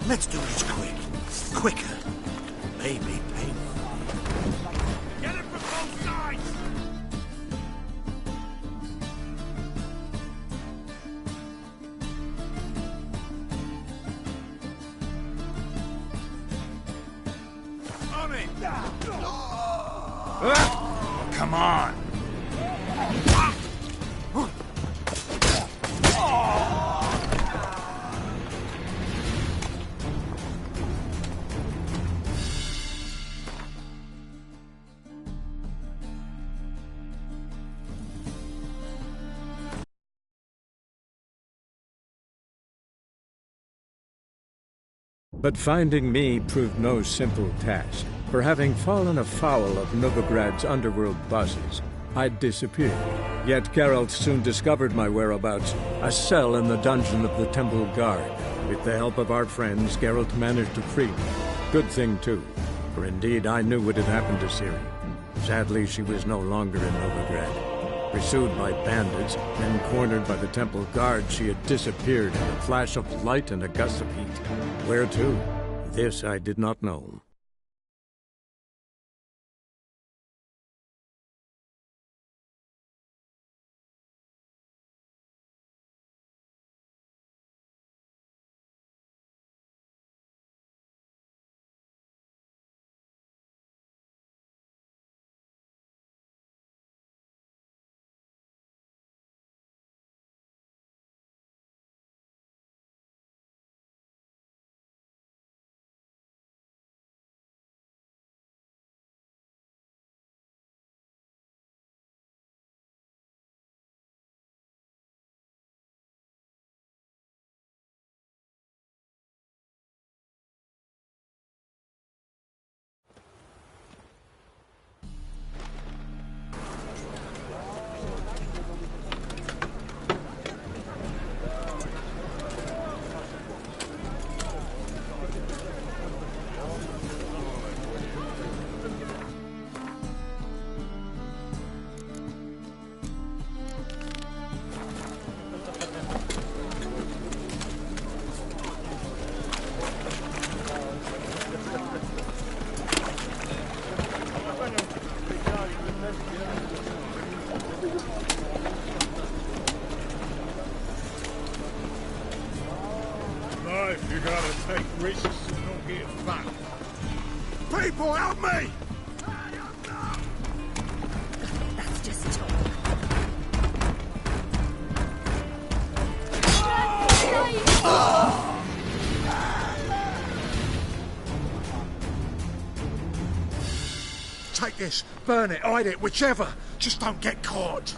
Let's do this quick. Quicker. Maybe painful. Get it from both sides! On it! Oh, come on! But finding me proved no simple task, for having fallen afoul of Novigrad's underworld bosses, I'd disappeared. Yet Geralt soon discovered my whereabouts, a cell in the dungeon of the Temple Guard. With the help of our friends, Geralt managed to free me. Good thing, too, for indeed I knew what had happened to Ciri. Sadly, she was no longer in Novigrad. Pursued by bandits, then cornered by the Temple Guard, she had disappeared in a flash of light and a gust of heat. Where to? This I did not know. Life, you gotta take risks and not get fat. People, help me! That's just talk. Take this, burn it, hide it, whichever. Just don't get caught.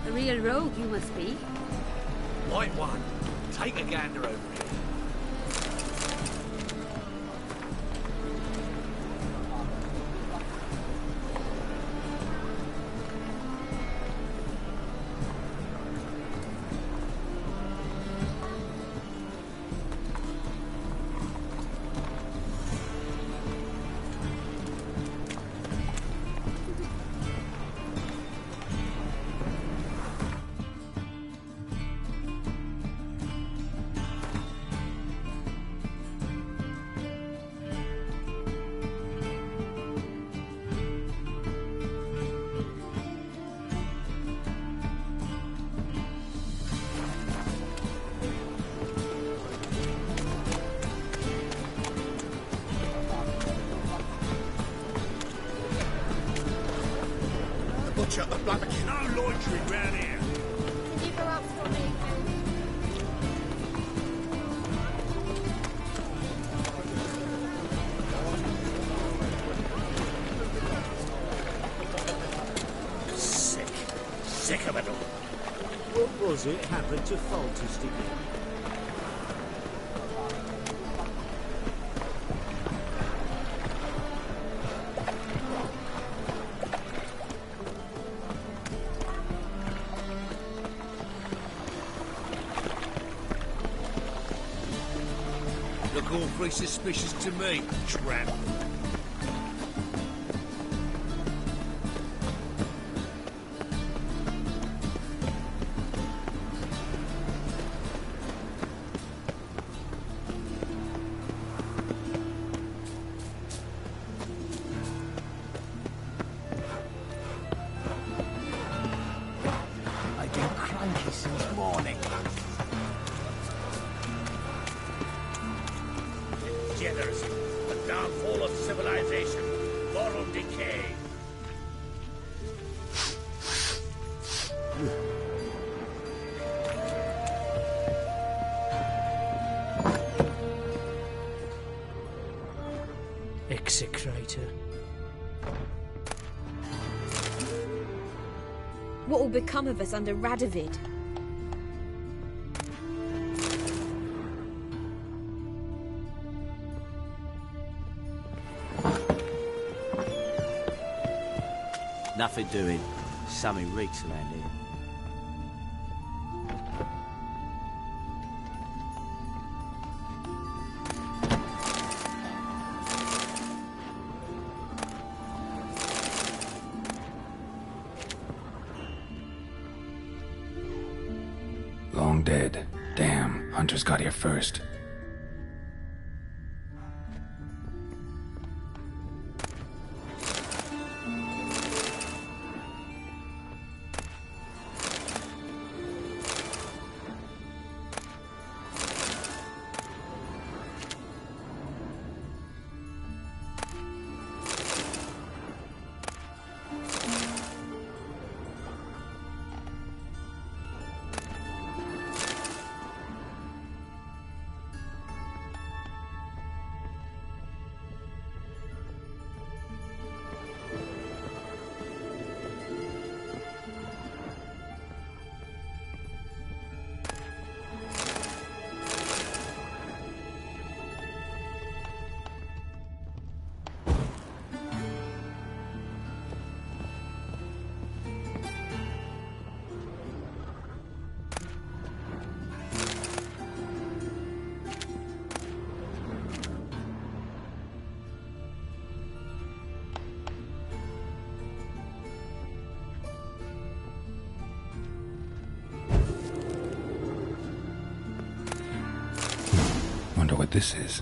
A real rogue you must be. White one. Take a gander over here. Butcher, the Blaviken. No loitering round here. Can you go out for me? Sick of it all. What was it happened to Foltest again? Look all very suspicious to me, tramp. degeneracy, the downfall of civilization, moral decay. Execrator. What will become of us under Radovid? Nothing doing. Something reeks around here. Long dead. Damn, Hunters got here first. Wonder what this is.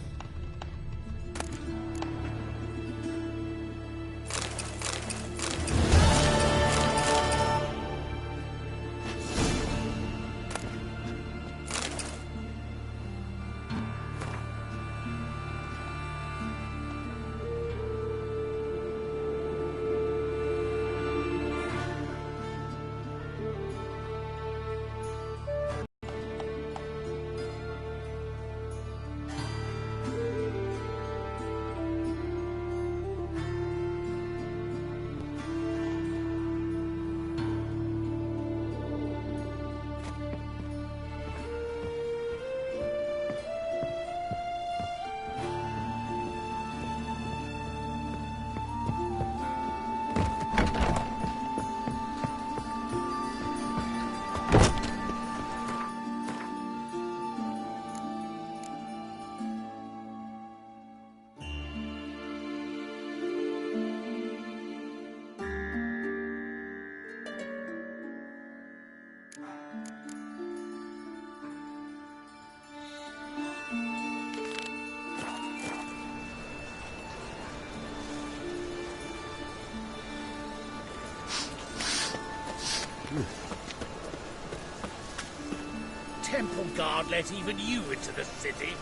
Temple Guard let even you into the city.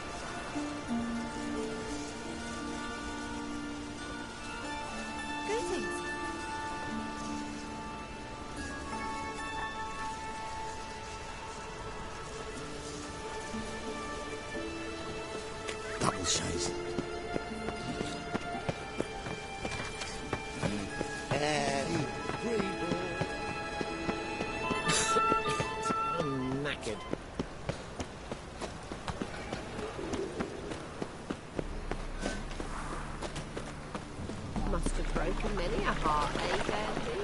Greetings. Double shades. I'm knackered. Must have broken many a heart, eh, Bertie?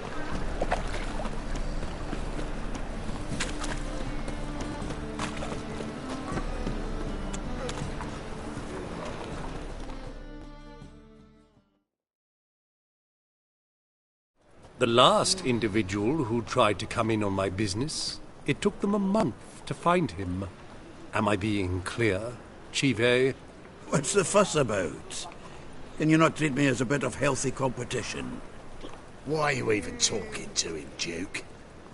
The last individual who tried to come in on my business, it took them a month to find him. Am I being clear, Chive? What's the fuss about? Can you not treat me as a bit of healthy competition? Why are you even talking to him, Duke?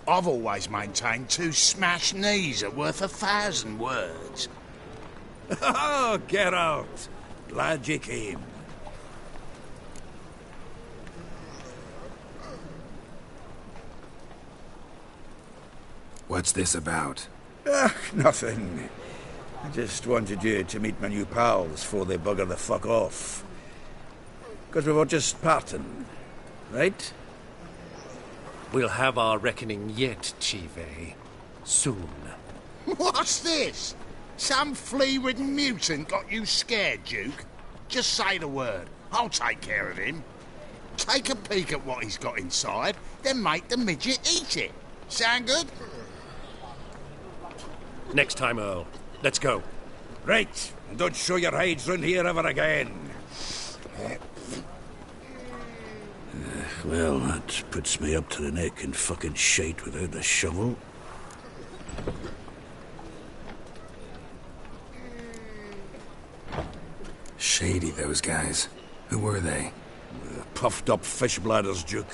I've always maintained 2 smashed knees are worth 1,000 words. Oh, Geralt! Glad you came. What's this about? Nothing. I just wanted you to meet my new pals before they bugger the fuck off. Because we were just parting, right? We'll have our reckoning yet, Chive. Soon. What's this? Some flea-ridden mutant got you scared, Duke? Just say the word. I'll take care of him. Take a peek at what he's got inside, then make the midget eat it. Sound good? Next time, Earl. Let's go. Right, and don't show your hides round here ever again. Well, that puts me up to the neck in fucking shite without a shovel. Shady, those guys. Who were they? Puffed up fish bladders, Duke.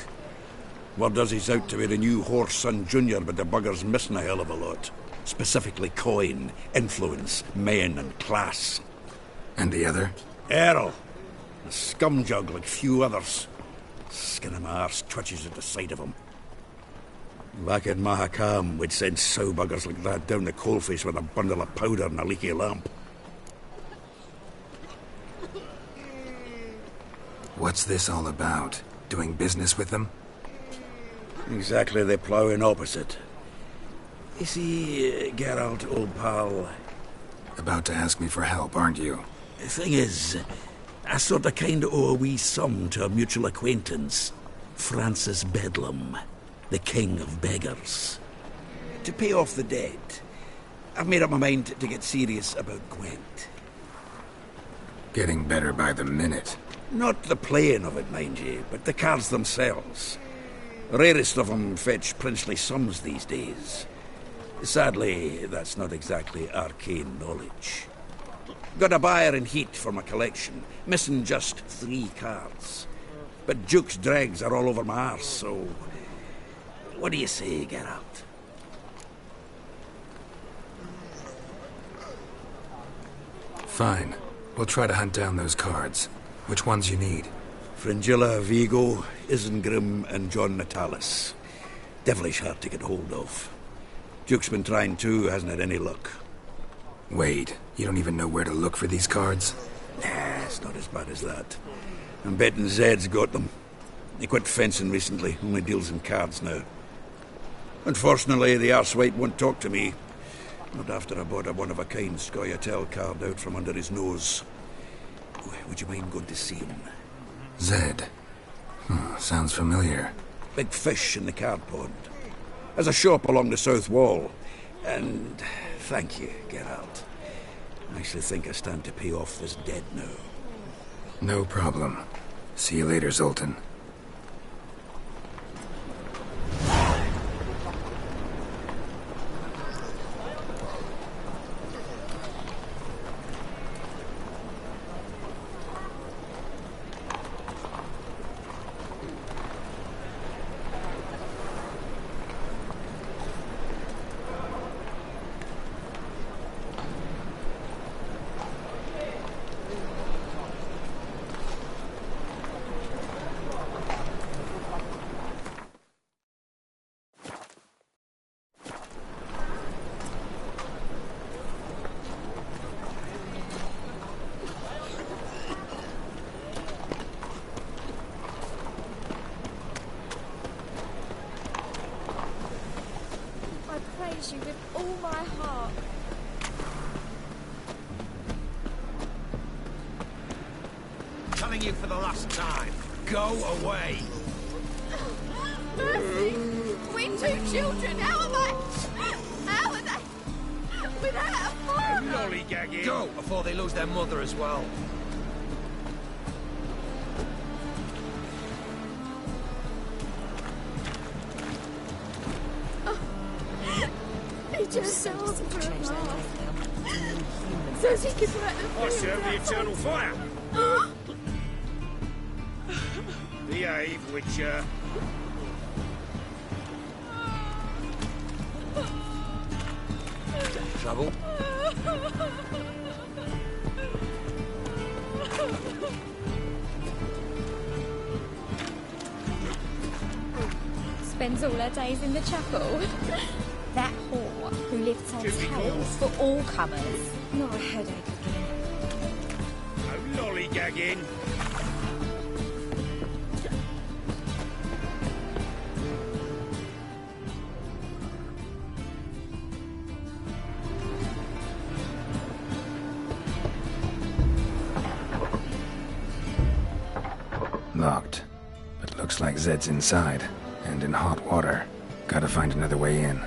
Word does he's out to be the new Horse Son Jr., but the bugger's missing a hell of a lot. Specifically coin, influence, men, and class. And the other? Earl. A scumjug like few others. Skin of my arse twitches at the sight of him. Back in Mahakam, we'd send sow buggers like that down the coalface with a bundle of powder and a leaky lamp. What's this all about? Doing business with them? Exactly the ploughing opposite. You see, Geralt, old pal... About to ask me for help, aren't you? The thing is, I sort of kind of owe a wee sum to a mutual acquaintance. Francis Bedlam, the king of beggars. To pay off the debt, I've made up my mind to get serious about Gwent. Getting better by the minute. Not the playing of it, mind you, but the cards themselves. The rarest of them fetch princely sums these days. Sadly, that's not exactly arcane knowledge. Got a buyer in heat for my collection, missing just 3 cards. But Duke's dregs are all over my arse, so... What do you say, Geralt? Fine. We'll try to hunt down those cards. Which ones you need? Fringilla, Vigo, Isengrim, and John Natalis. Devilish hard to get hold of. Duke's been trying too, hasn't had any luck. Wait, you don't even know where to look for these cards? Nah, it's not as bad as that. I'm betting Zed's got them. He quit fencing recently, only deals in cards now. Unfortunately, the arsewite won't talk to me. Not after I bought a one-of-a-kind Scoia'tael card out from under his nose. Would you mind going to see him? Zed. Sounds familiar. Big fish in the card pond. Has a shop along the south wall. And thank you, Geralt. I actually think I stand to pay off this debt now. No problem. See you later, Zoltan. You with all my heart. Telling you for the last time, go away. Mercy! We 2 children, how are they? Without a father! Lollygagging. Go, before they lose their mother as well. He just asked for a bath. Says he can let them I serve the eternal fire. Behave, Witcher. Trouble? Spends all her days in the chapel. That whore who lifts her tales for all comers. Not a headache again. No lollygagging. Locked. But looks like Zed's inside, and in hot water. Gotta find another way in.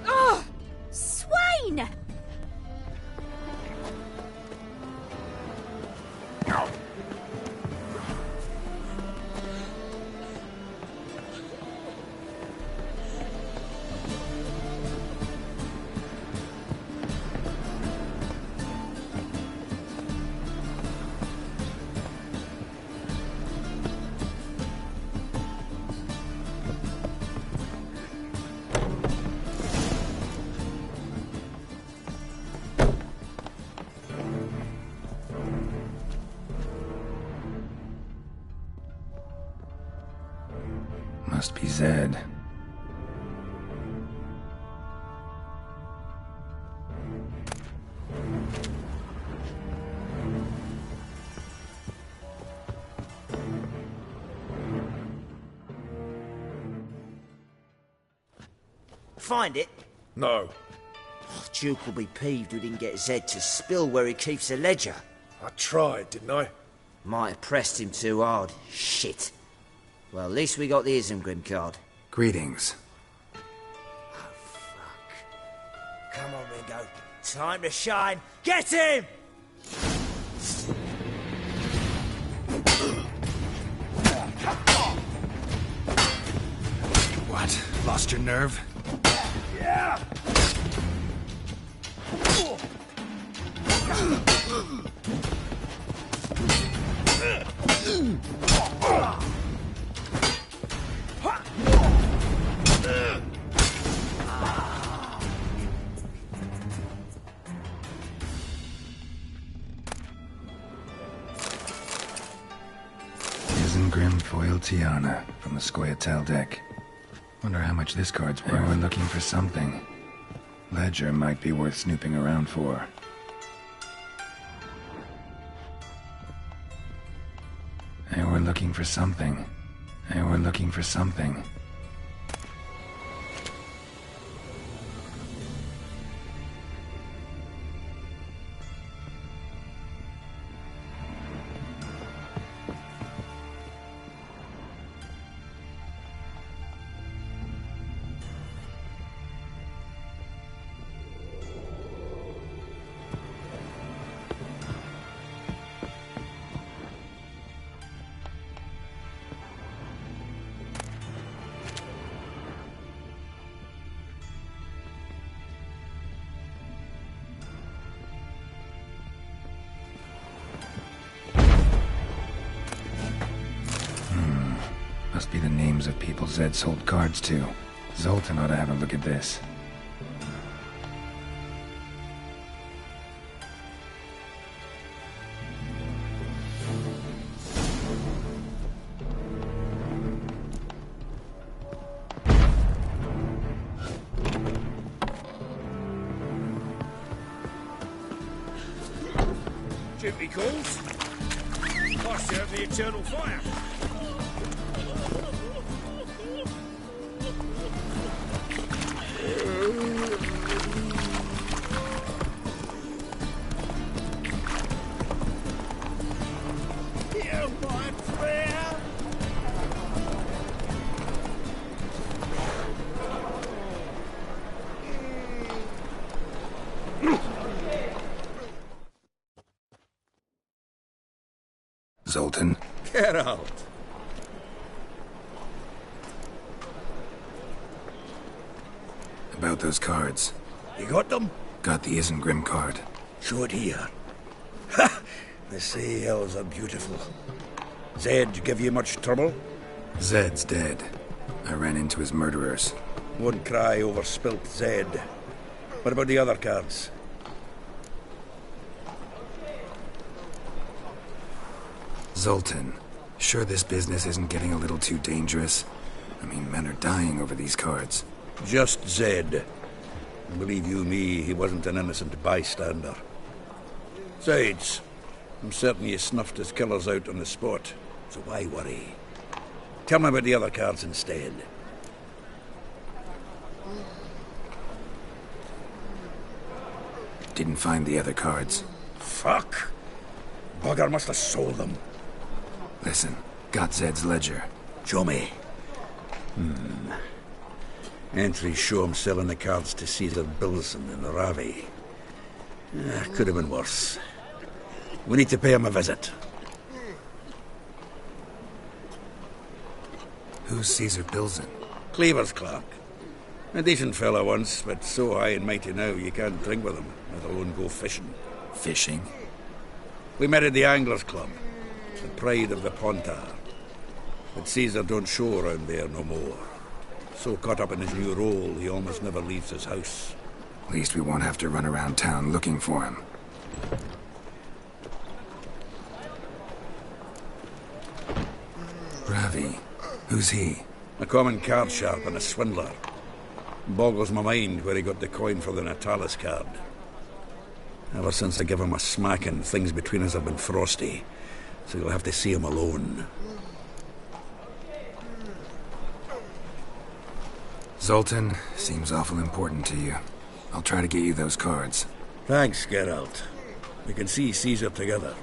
Oh! Swain! Must be Zed. Find it? No. Oh, Duke will be peeved we didn't get Zed to spill where he keeps the ledger. I tried, didn't I? Might have pressed him too hard. Shit. Well, at least we got the Isengrim card. Greetings. Oh, fuck. Come on, Ringo. Time to shine. Get him! What? Lost your nerve? Yeah! Isengrim Foil Tiana from the Scoia'tael deck. Wonder how much this card's worth. We're looking for something. Ledger might be worth snooping around for. And we're looking for something. And we're looking for something. Must be the names of people Zed sold cards to. Zoltan ought to have a look at this. Duty calls. I serve the eternal fire. Hear my prayer. Zoltan? Geralt! About those cards. You got them? Got the Isengrim card. Show it here. Ha! The sails are beautiful. Zed give you much trouble? Zed's dead. I ran into his murderers. Won't cry over spilt Zed. What about the other cards? Zoltan, sure this business isn't getting a little too dangerous? I mean, men are dying over these cards. Just Zed. And believe you me, he wasn't an innocent bystander. Besides, I'm certain you snuffed his killers out on the spot, so why worry? Tell me about the other cards instead. Didn't find the other cards. Fuck! Bugger must have sold them. Listen, got Zed's ledger. Show me. Entries show him selling the cards to Caesar Bilson and Ravi. Could have been worse. We need to pay him a visit. Who's Caesar Bilson? Cleaver's clerk. A decent fellow once, but so high and mighty now you can't drink with him, let alone go fishing. Fishing? We met at the Anglers Club, the pride of the Pontar. But Caesar don't show around there no more. So caught up in his new role, he almost never leaves his house. At least we won't have to run around town looking for him. Ravi. Who's he? A common card sharp and a swindler. Boggles my mind where he got the coin for the Natalis card. Ever since I gave him a smacking, things between us have been frosty. So you'll have to see him alone. Zoltan, seems awful important to you. I'll try to get you those cards. Thanks, Geralt. We can see Caesar together.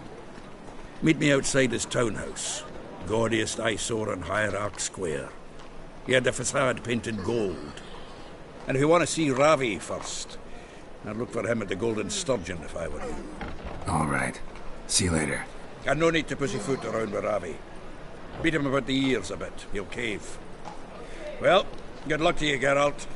Meet me outside his townhouse. Gaudiest eyesore on Hierarch Square. He had the facade painted gold. And if you want to see Ravi first, I'd look for him at the Golden Sturgeon if I were you. All right. See you later. And no need to pussyfoot around with Ravi. Beat him about the ears a bit. He'll cave. Well, good luck to you, Geralt.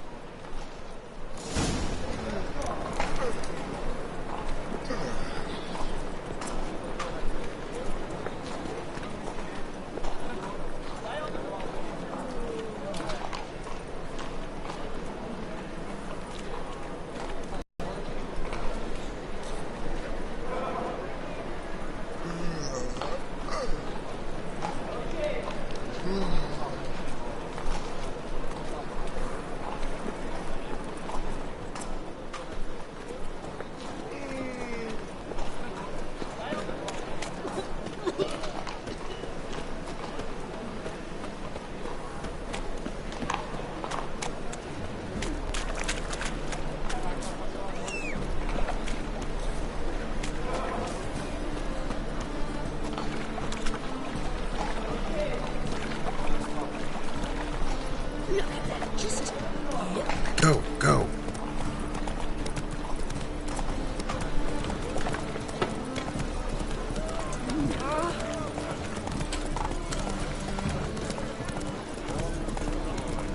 Go.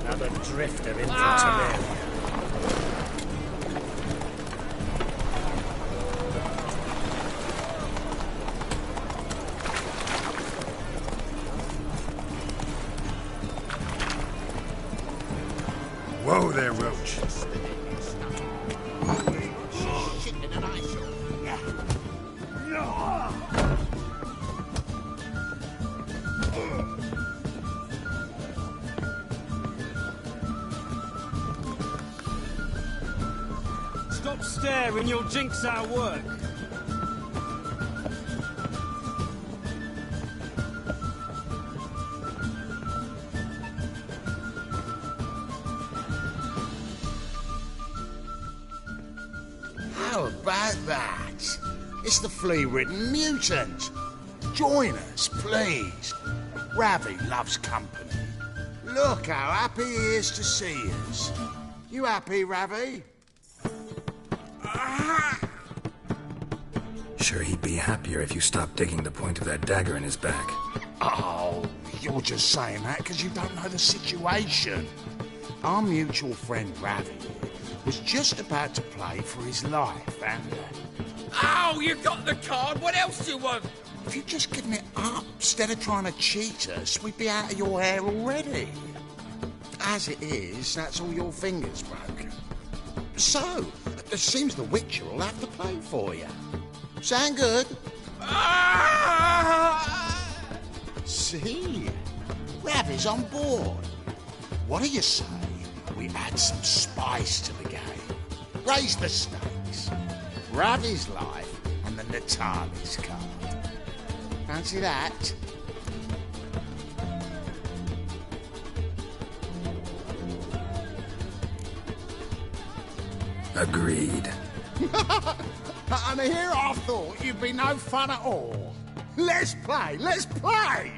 Another drifter into Temeria. Whoa there, Roach. Stop staring, you'll jinx our work. How about that? It's the flea-ridden mutant. Join us, please. Ravi loves company. Look how happy he is to see us. You happy, Ravi? Sure, he'd be happier if you stopped digging the point of that dagger in his back. Oh, you're just saying that because you don't know the situation. Our mutual friend Ravi was just about to play for his life, and... Oh, you got the card. What else do you want? if you'd just given it up instead of trying to cheat us, we'd be out of your hair already. As it is, that's all your fingers broken. So, it seems the Witcher will have to play for you. Sound good? Ah! See? Rav is on board. What do you say we add some spice to the game? Raise the stakes. Ravi's life and the Natalis card. Fancy that? Agreed. And here I thought you'd be no fun at all. Let's play, let's play!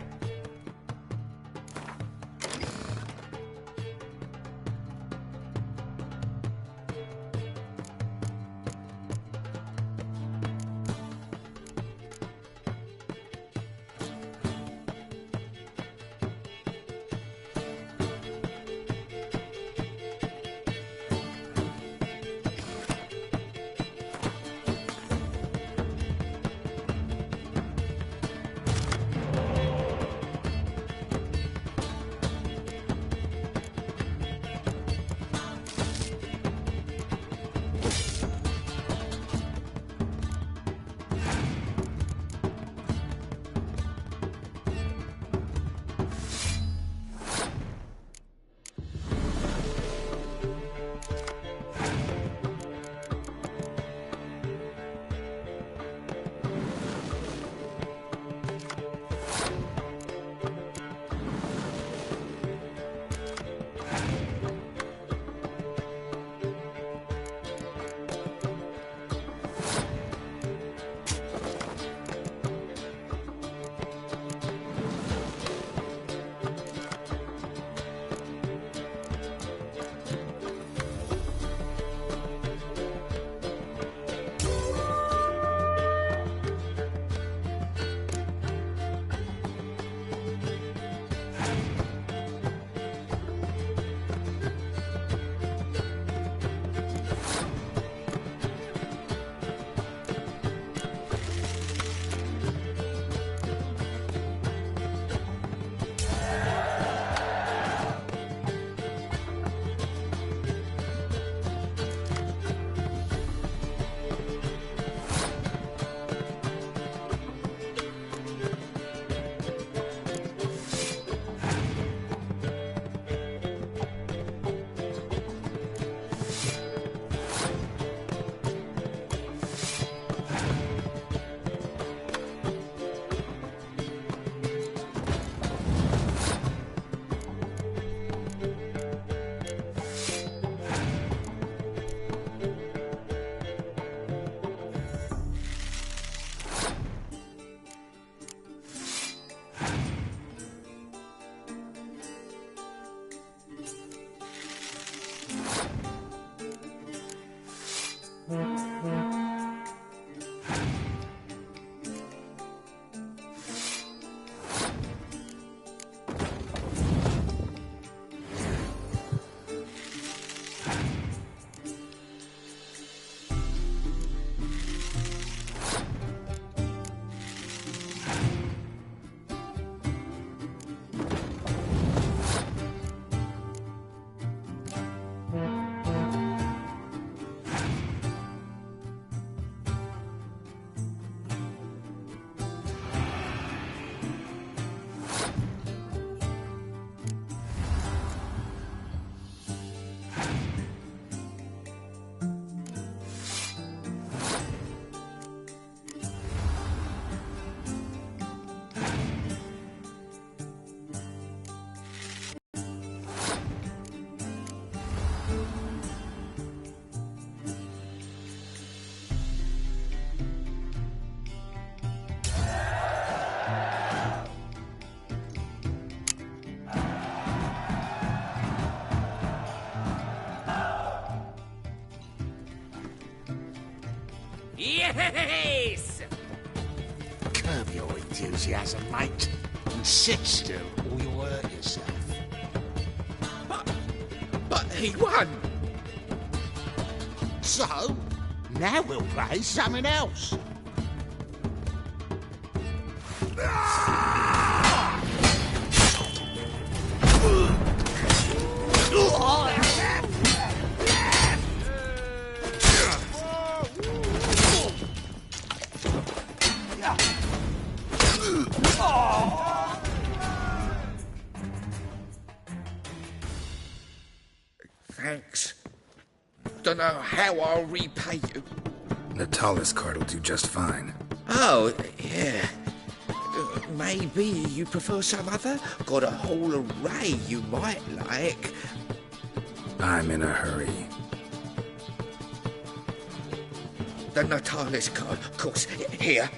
Yes! Curb your enthusiasm, mate, and sit still or you'll hurt yourself. But he won! So, now we'll play something else. don't know how I'll repay you. Natalis card will do just fine. Oh, yeah. Maybe you prefer some other? Got a whole array you might like. I'm in a hurry. The Natalis card, of course. Here.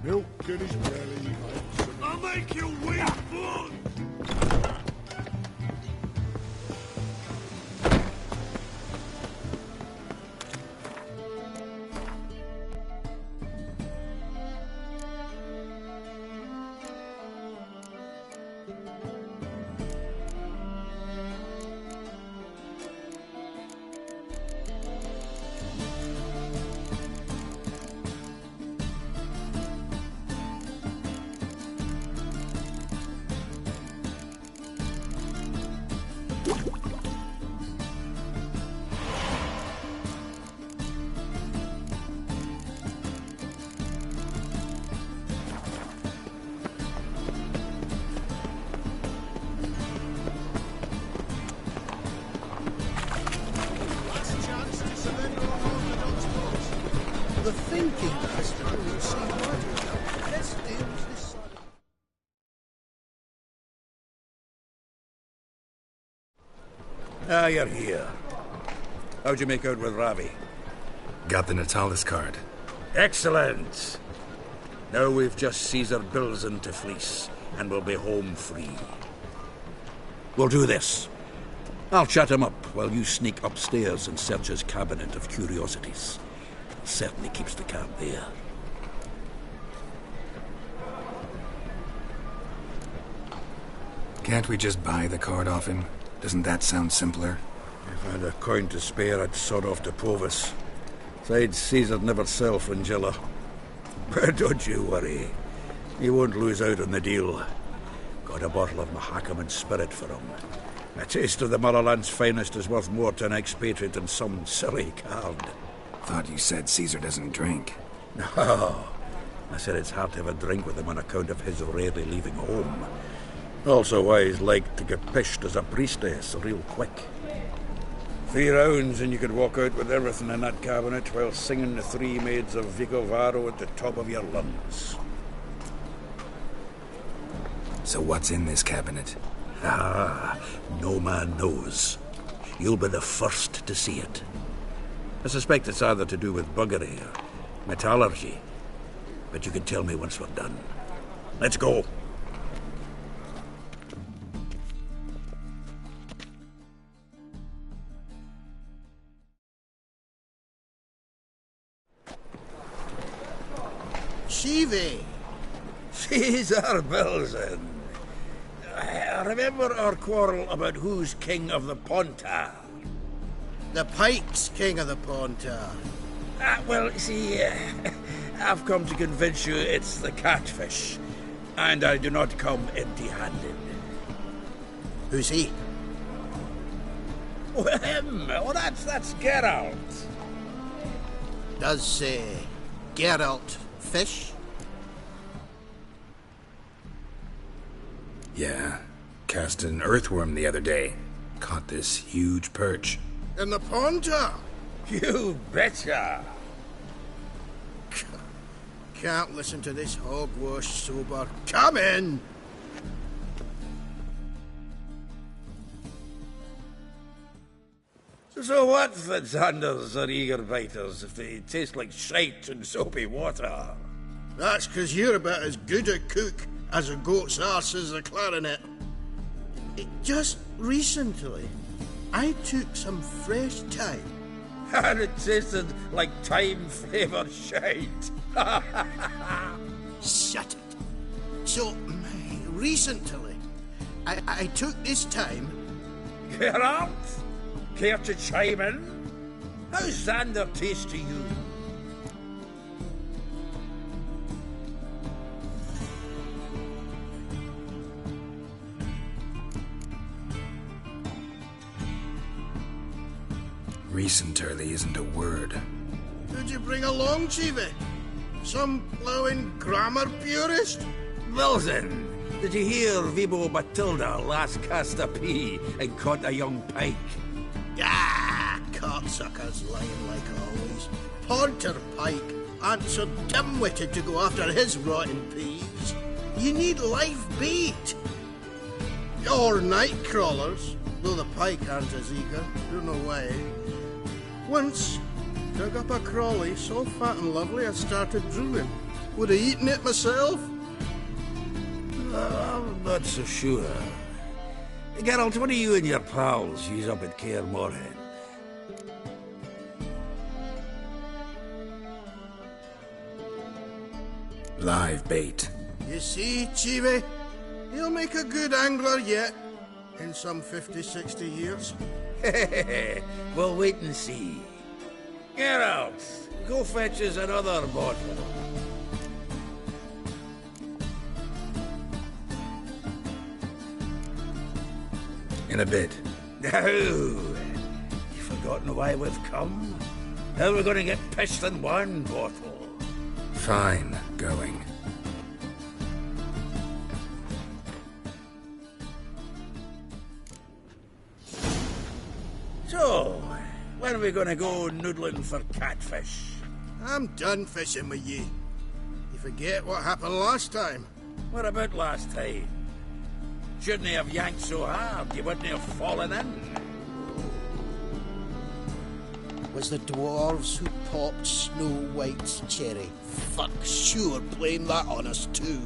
Milk in his belly. I'll make you weep blood! The thinking master will see right. Let's deal with this side. Ah, you're here. How'd you make out with Ravi? Got the Natalis card. Excellent. Now we've just Caesar Bilzen to fleece, and we'll be home free. We'll do this. I'll chat him up while you sneak upstairs and search his cabinet of curiosities. Certainly keeps the cab there. Can't we just buy the card off him? Doesn't that sound simpler? If I had a coin to spare, I'd sod off to Povus. Besides, Caesar'd never sell Fringilla. But don't you worry. He won't lose out on the deal. Got a bottle of Mahakaman spirit for him. A taste of the motherland's finest is worth more to an expatriate than some silly card. Thought you said Caesar doesn't drink. No. I said it's hard to have a drink with him on account of his rarely leaving home. Also why he's like to get pished as a priestess real quick. 3 rounds and you could walk out with everything in that cabinet while singing the 3 maids of Vicovaro at the top of your lungs. So what's in this cabinet? Ah, no man knows. You'll be the first to see it. I suspect it's either to do with buggery or metallurgy. But you can tell me once we're done. Let's go. Shivi! Caesar Bilzen. Remember our quarrel about who's king of the Pontar? The Pike's king of the Pontar. Well, see, I've come to convince you it's the catfish. And I do not come empty-handed. Who's he? Well, him. Oh, that's Geralt. Does Geralt fish? Yeah. Cast an earthworm the other day. Caught this huge perch. In the Pontar? You betcha. Can't listen to this hogwash sober. Come in! So what, Fitzhanders or eager biters, if they taste like shite and soapy water? That's 'cause you're about as good a cook as a goat's arse is a clarinet. Just recently, I took some fresh thyme. And it tasted like thyme-flavoured shite. Shut it. So, recently, I took this thyme. Geralt? Care to chime in? How's Xander taste to you? Recently isn't a word. Who'd you bring along, Chiefy? Some blowing grammar purist? Wilson, did you hear Vibo Matilda last cast a pea and caught a young pike? Ah, cocksuckers lying like always. Pontar Pike aren't so dim-witted to go after his rotten peas. You need live bait. Or night crawlers, though the pike aren't as eager. Don't know why. Once, dug up a crawly so fat and lovely I started drooling. Would have eaten it myself. I'm not so sure. Geralt, what do you and your pals use up at Kaer Morhen? Live bait. You see, Chibi, he'll make a good angler yet. In some 50, 60 years. We'll wait and see. Geralt, go fetch us another bottle. In a bit. No. You've forgotten why we've come? How are we going to get pissed in one bottle? Fine, going. So, when are we going to go noodling for catfish? I'm done fishing with you. You forget what happened last time. What about last time? Shouldn't have yanked so hard, you wouldn't have fallen in. was the dwarves who popped Snow White's cherry. Fuck, sure, blame that on us too.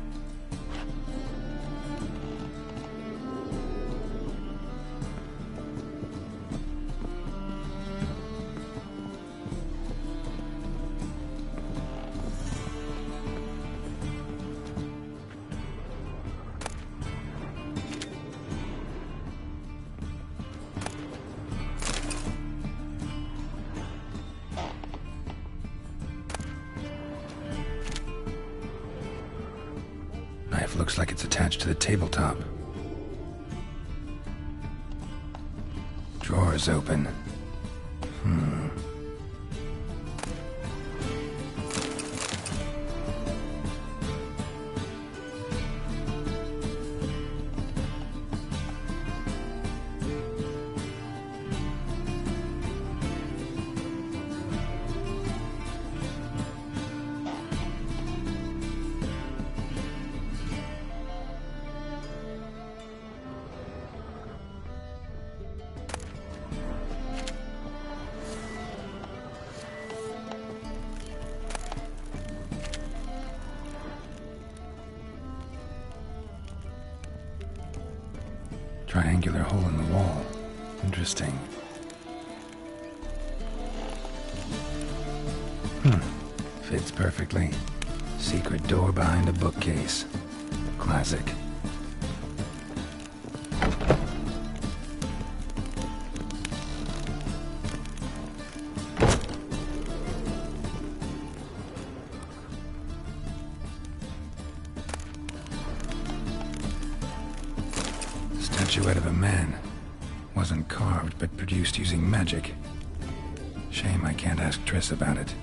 Knife looks like it's attached to the tabletop. Drawer's open. Triangular hole in the wall. Interesting. Fits perfectly. Secret door behind a bookcase. Classic. Statuette of a man. Wasn't carved, but produced using magic. Shame I can't ask Triss about it.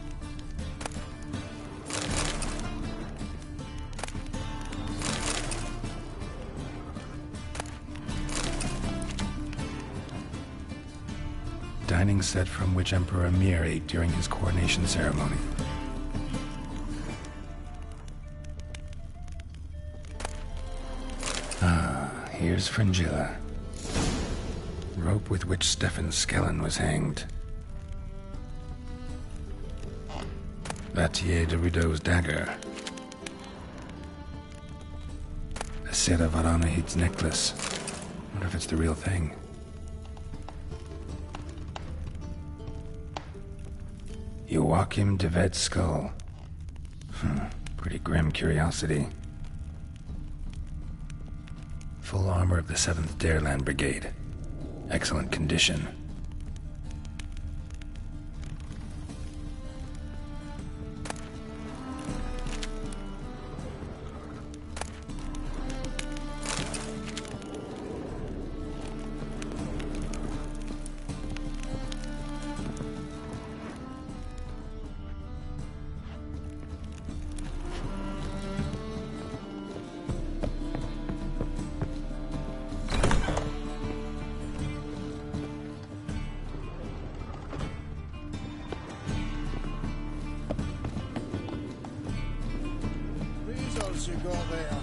Dining set from which Emperor Mir ate during his coronation ceremony. Here's Fringilla. Rope with which Stefan Skellen was hanged. Batier de Rideau's dagger. Asera Varanahid's necklace. Wonder if it's the real thing. Joachim de Ved's skull. Pretty grim curiosity. Full armor of the 7th Dareland Brigade. Excellent condition. You got there.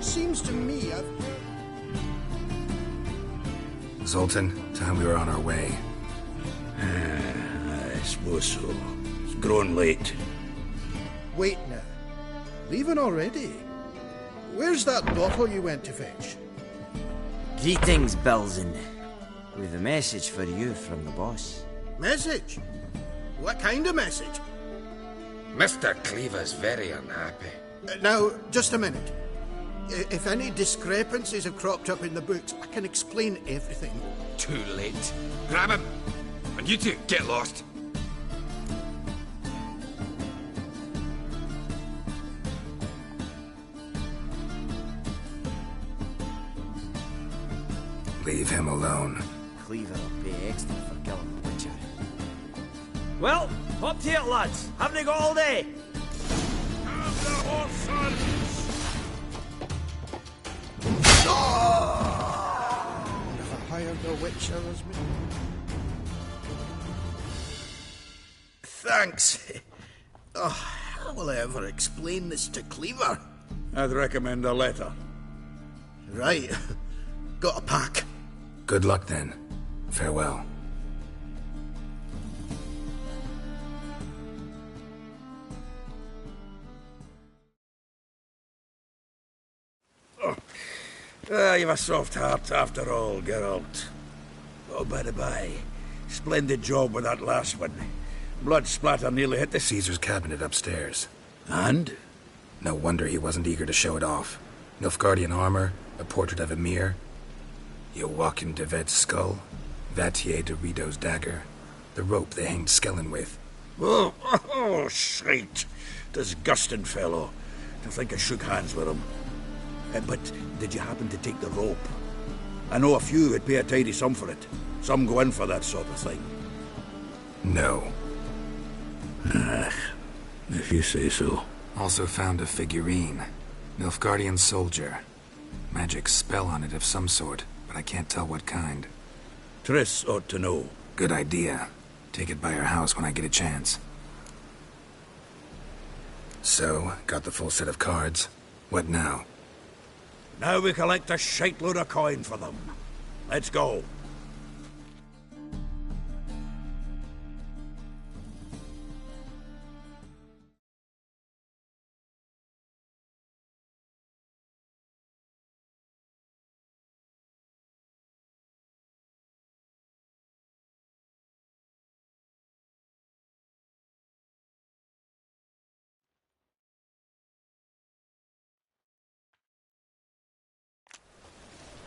Seems to me I've heard... Zoltan, time we were on our way. I suppose so. It's grown late. Wait now. Leaving already? Where's that bottle you went to fetch? Greetings, Belzen. With a message for you from the boss. Message? What kind of message? Mr. Cleaver's very unhappy. Now, just a minute. If any discrepancies have cropped up in the books, I can explain everything. Too late. Grab him! And you two, get lost. Leave him alone. Cleaver will pay extra for killing the Witcher. Well, up to it, lads. Haven't you got all day? Have the horse sons! Never hired a witch others me. Thanks. Oh, how will I ever explain this to Cleaver? I'd recommend a letter. Right. Got a pack. Good luck then. Farewell. You've a soft heart after all, Geralt. Oh, by the by, splendid job with that last one. Blood splatter nearly hit the Caesar's cabinet upstairs. And? No wonder he wasn't eager to show it off. Nilfgaardian armor, a portrait of Emir, Joachim de Vet's skull, Vatier de Rideau's dagger, the rope they hanged Skellen with. Oh, shite. Disgusting fellow. To think I shook hands with him. But did you happen to take the rope? I know a few would pay a tidy sum for it. Some go in for that sort of thing. No. If you say so. Also found a figurine. Nilfgaardian soldier. Magic spell on it of some sort, but I can't tell what kind. Triss ought to know. Good idea. Take it by her house when I get a chance. So, got the full set of cards. What now? Now we collect a shite-load of coin for them. Let's go.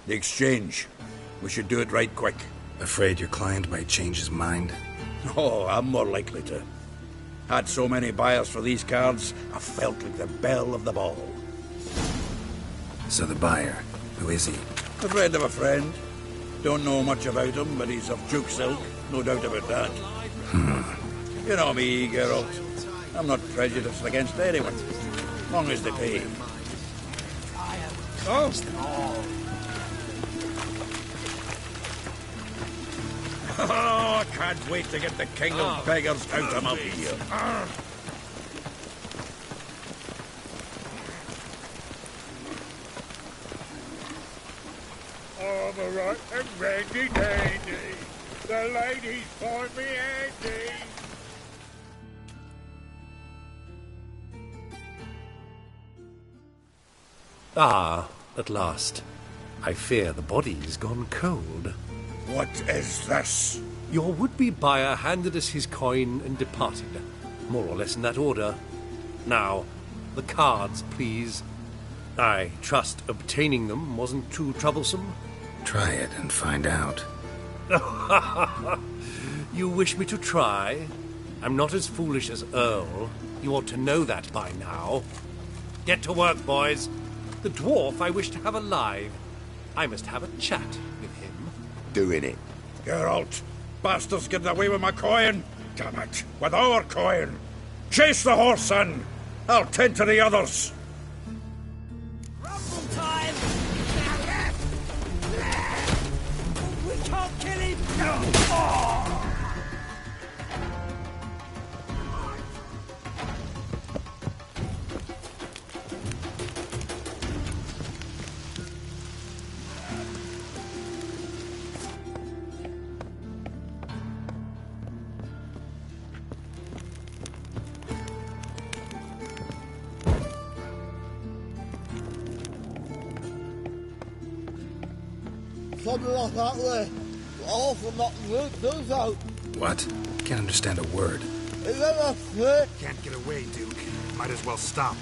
The exchange. We should do it right quick. Afraid your client might change his mind? Oh, I'm more likely to. Had so many buyers for these cards, I felt like the belle of the ball. So the buyer, who is he? A friend of a friend. Don't know much about him, but he's of Duke Silk, no doubt about that. You know me, Geralt. I'm not prejudiced against anyone, as long as they pay. Oh! Oh, I can't wait to get the king of beggars out of my ear. I'm right and ready, dandy. The ladies find me handy. Ah, at last. I fear the body's gone cold. What is this? Your would-be buyer handed us his coin and departed, more or less in that order. Now, the cards, please. I trust obtaining them wasn't too troublesome? Try it and find out. You wish me to try? I'm not as foolish as Earl. You ought to know that by now. Get to work, boys. The dwarf I wish to have alive. I must have a chat with him. Doing it. Geralt, bastards getting away with my coin. Damn it, with our coin. Chase the horse, son. I'll tend to the others. Rumble time! We can't kill him! Oh. Something like that way. Awful not good, does out. What? Can't understand a word. Is that a fit? Can't get away, Duke. Might as well stop.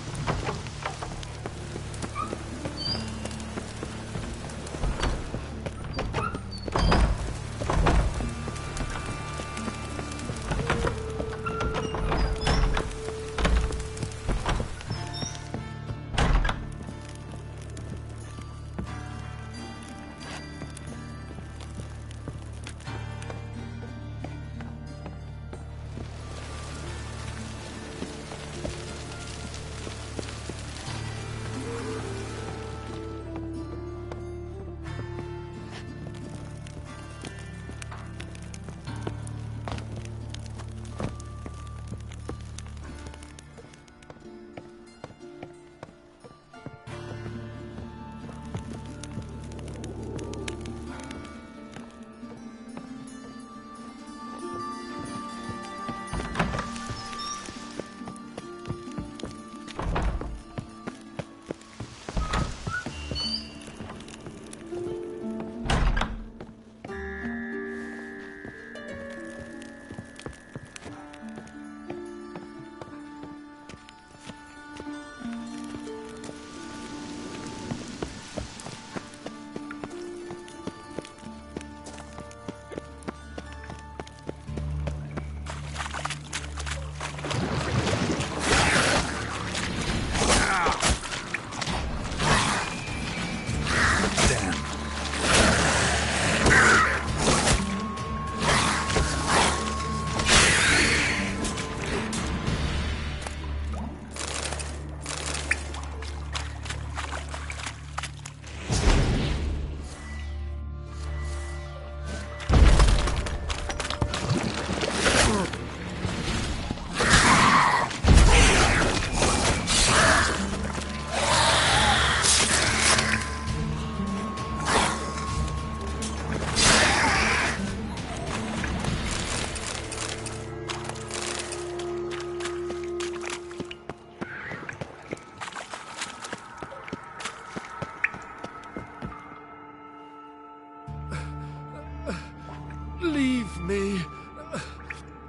me,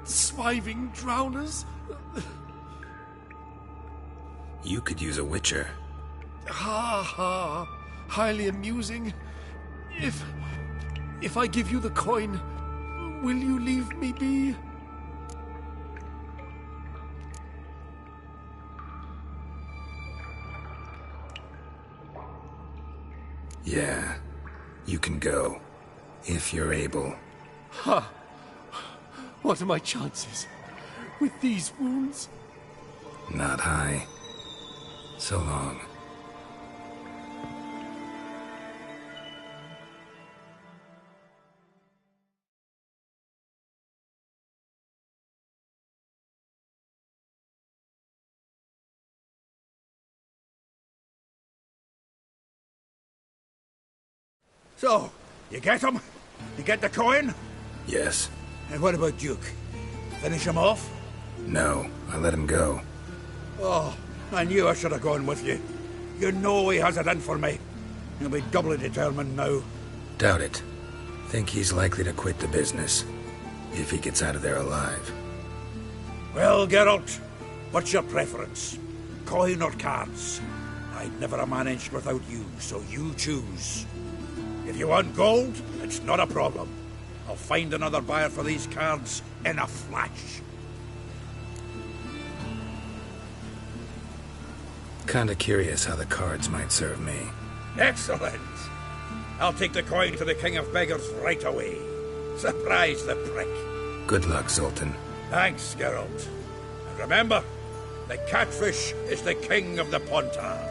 swiving drowners. You could use a witcher. Ha ha. Highly amusing. If I give you the coin, will you leave me be? Yeah, you can go. If you're able. Ha! What are my chances with these wounds? Not high. So long. So, you get him? You get the coin? Yes. And what about Duke? Finish him off? No, I let him go. Oh, I knew I should have gone with you. You know he has it in for me. He'll be doubly determined now. Doubt it. Think he's likely to quit the business. If he gets out of there alive. Well, Geralt, what's your preference? Coin or cards? I'd never have managed without you, so you choose. If you want gold, it's not a problem. I'll find another buyer for these cards in a flash. Kinda curious how the cards might serve me. Excellent. I'll take the coin to the King of Beggars right away. Surprise the prick. Good luck, Zoltan. Thanks, Geralt. And remember, the catfish is the king of the Pontar.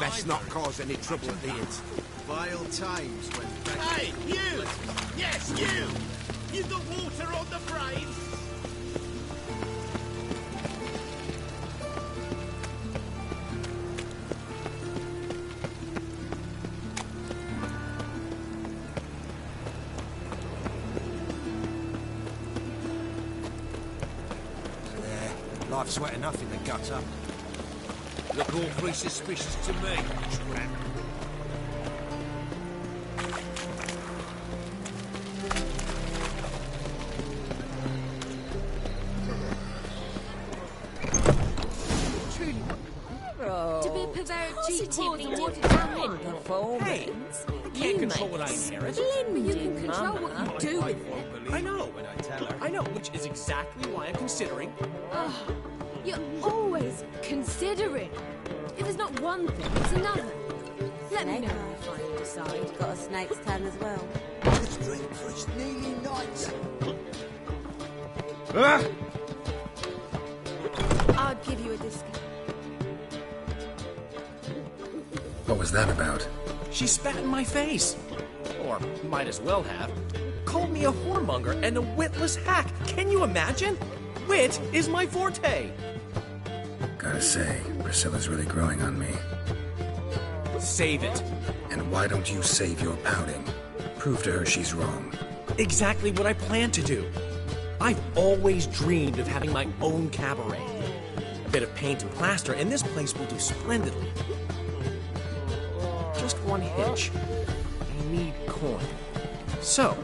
Best not cause any trouble at the inn. Vile times when... Hey, you! Yes, you! You the water on the brain! Life's wet enough in the gutter. Look awfully suspicious to me, tramp. To be positively determined performance. I can't control what I inherit. But you can control what you do with it. I know. When I tell her. I know, which is exactly why I'm considering. Oh, you're always considering. If it's not one thing, it's another. Let me know if I decide. Got a snake's tongue as well. Let's drink for it's nearly night. I'd give you a discount. What was that about? She spat in my face. Or might as well have. Called me a whoremonger and a witless hack. Can you imagine? Wit is my forte. Gotta say, Priscilla's really growing on me. Save it. And why don't you save your pouting? Prove to her she's wrong. Exactly what I plan to do. I've always dreamed of having my own cabaret. A bit of paint and plaster, and this place will do splendidly. Just one hitch. I need coin. So,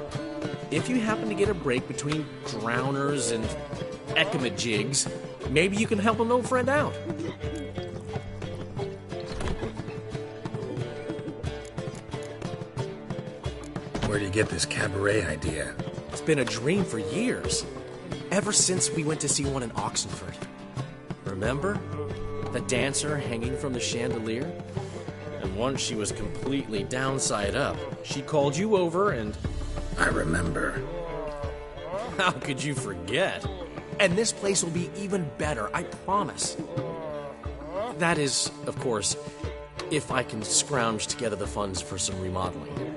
if you happen to get a break between drowners and ecamajigs, maybe you can help an old friend out. Where do you get this cabaret idea? It's been a dream for years. Ever since we went to see one in Oxenford. Remember? The dancer hanging from the chandelier? And once she was completely downside up, she called you over and... I remember. How could you forget? And this place will be even better, I promise. That is, of course, if I can scrounge together the funds for some remodeling.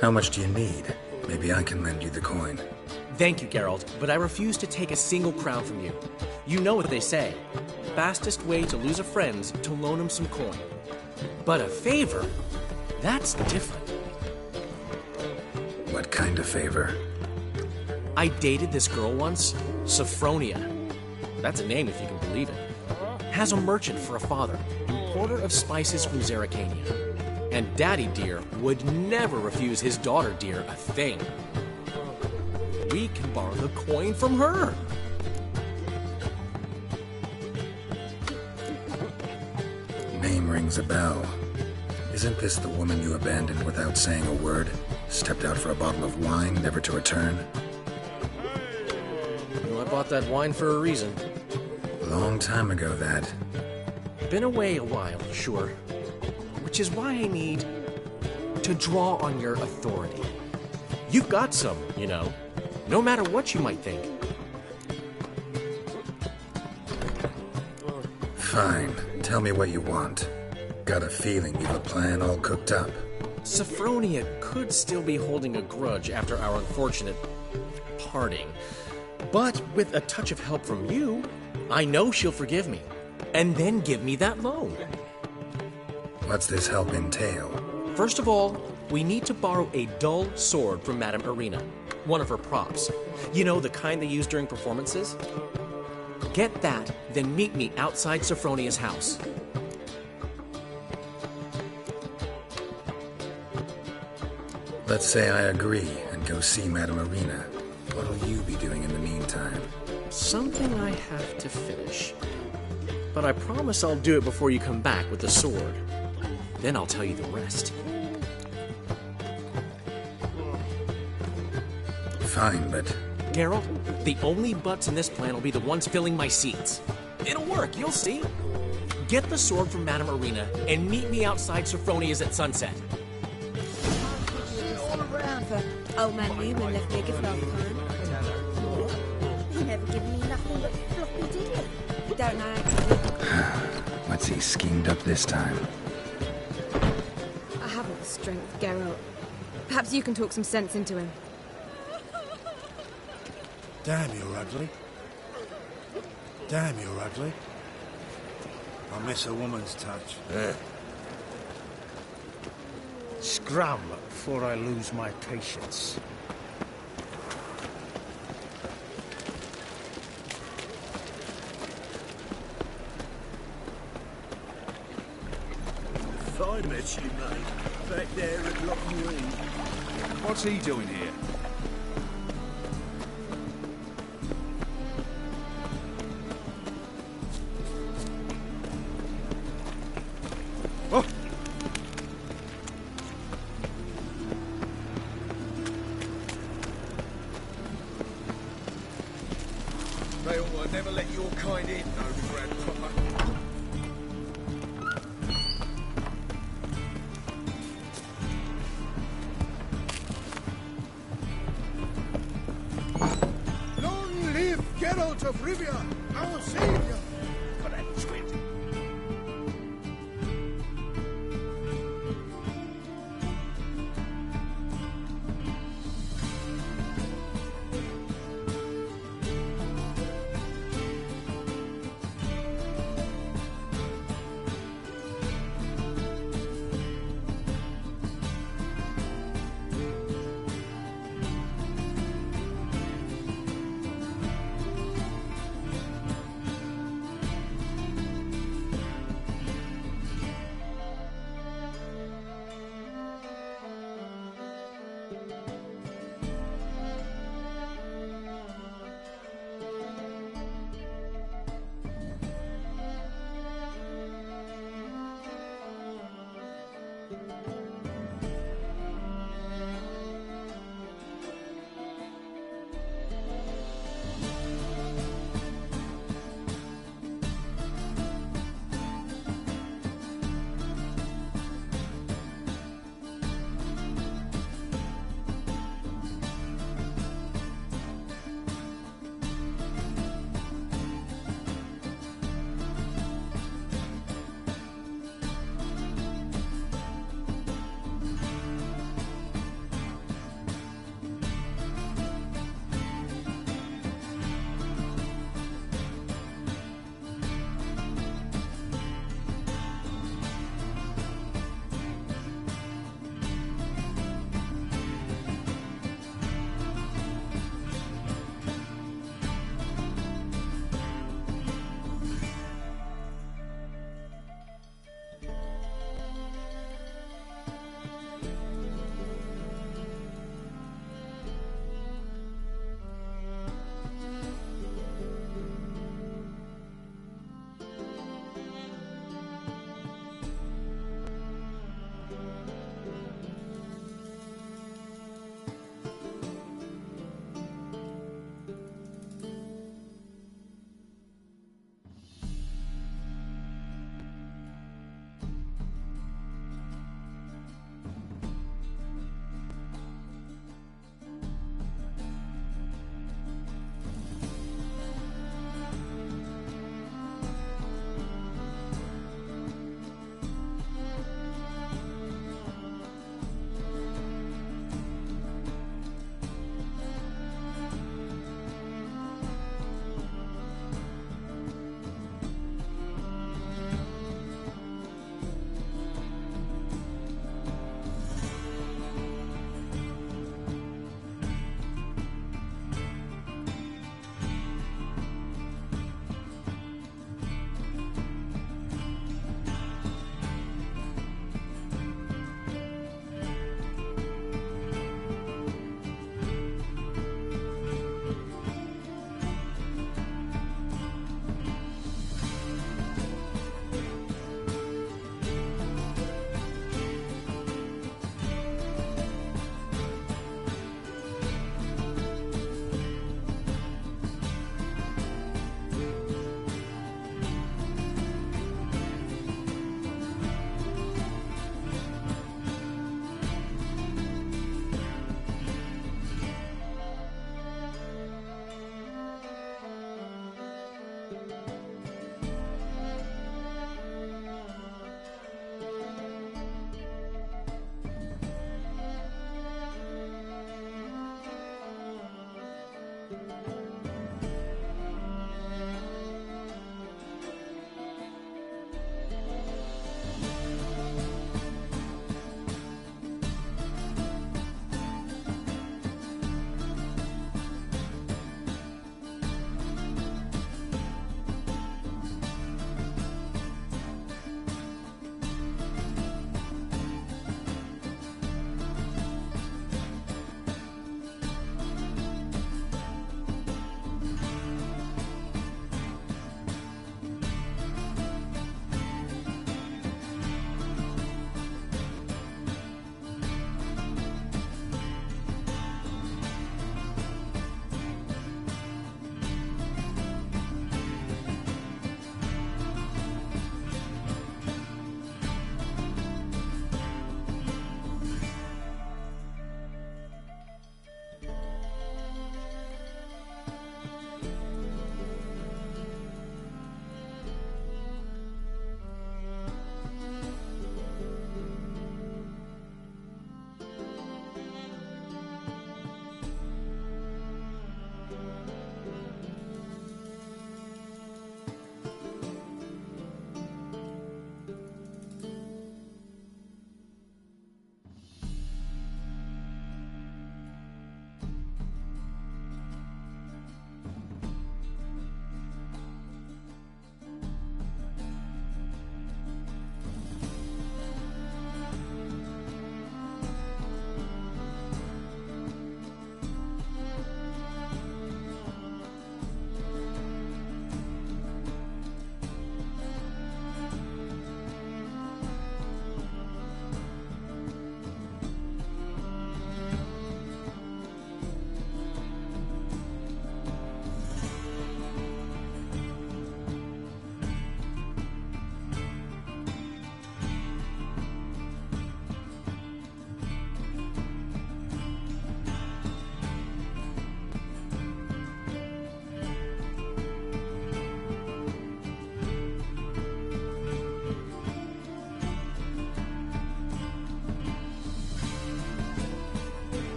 How much do you need? Maybe I can lend you the coin. Thank you, Geralt, but I refuse to take a single crown from you. You know what they say. Fastest way to lose a friend's to loan him some coin. But a favor? That's different. What kind of favor? I dated this girl once, Sophronia. That's a name if you can believe it. Has a merchant for a father, importer of spices from Zerrikania. And Daddy Dear would never refuse his daughter Dear a thing. We can borrow the coin from her. Name rings a bell. Isn't this the woman you abandoned without saying a word? Stepped out for a bottle of wine, never to return? Well, I bought that wine for a reason. Long time ago, that. Been away a while, sure. Which is why I need to draw on your authority. You've got some, you know, no matter what you might think. Fine. Tell me what you want. Got a feeling you've a plan all cooked up. Sophronia could still be holding a grudge after our unfortunate parting. But with a touch of help from you, I know she'll forgive me. And then give me that loan. What's this help entail? First of all, we need to borrow a dull sword from Madame Irina, one of her props. You know, the kind they use during performances? Get that, then meet me outside Sophronia's house. Let's say I agree and go see Madame Irina. What'll you be doing in the meantime? Something I have to finish. But I promise I'll do it before you come back with the sword. Then I'll tell you the rest. Fine, but... Geralt, the only butts in this plan will be the ones filling my seats. It'll work, you'll see. Get the sword from Madame Irina and meet me outside Sophronia's at sunset. All around for old man Newman left me a gift last time. He never given me nothing but floppy, did he? Don't know actually. What's he schemed up this time? I haven't the strength, Geralt. Perhaps you can talk some sense into him. Damn, you're ugly. Damn, you're ugly. I miss a woman's touch. Scrum before I lose my patience. If I met you, mate, back there at Lockwood. What's he doing here? They ought to never let your kind in, Novigrad proper. Long live Geralt of Rivia, our savior! Got that twit.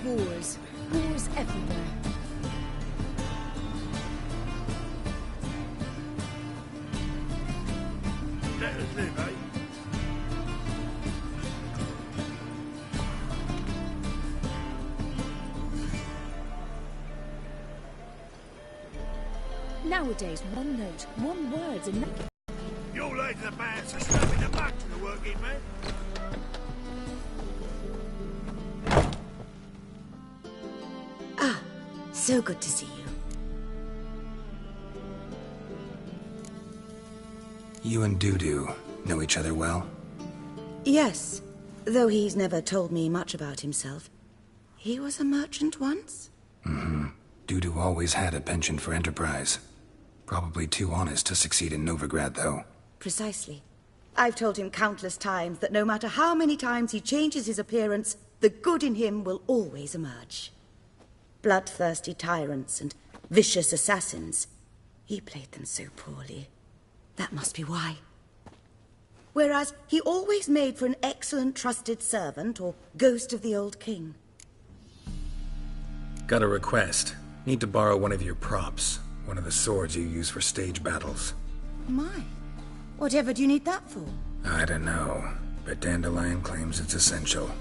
whores. Whores everywhere. Let us live, eh? Nowadays, one note, one word's enough. Your lads are bad for stuffing the muck to the working man. Ah, so good to see you. You and Dudu know each other well? Yes, though he's never told me much about himself. He was a merchant once? Mm-hmm. Dudu always had a penchant for enterprise. Probably too honest to succeed in Novigrad, though. Precisely. I've told him countless times that no matter how many times he changes his appearance, the good in him will always emerge. Bloodthirsty tyrants and vicious assassins. He played them so poorly. That must be why. Whereas he always made for an excellent trusted servant or ghost of the old king. Got a request. Need to borrow one of your props. One of the swords you use for stage battles. My. Whatever do you need that for? I don't know, but Dandelion claims it's essential.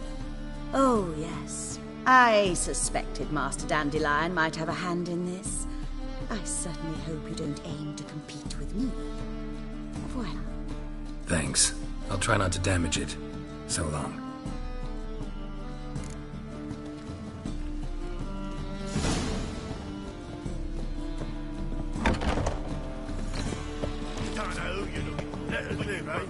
Oh, yes. I suspected Master Dandelion might have a hand in this. I certainly hope you don't aim to compete with me. Voilà. Thanks. I'll try not to damage it. So long. Don't know who you're looking. Let us live, eh?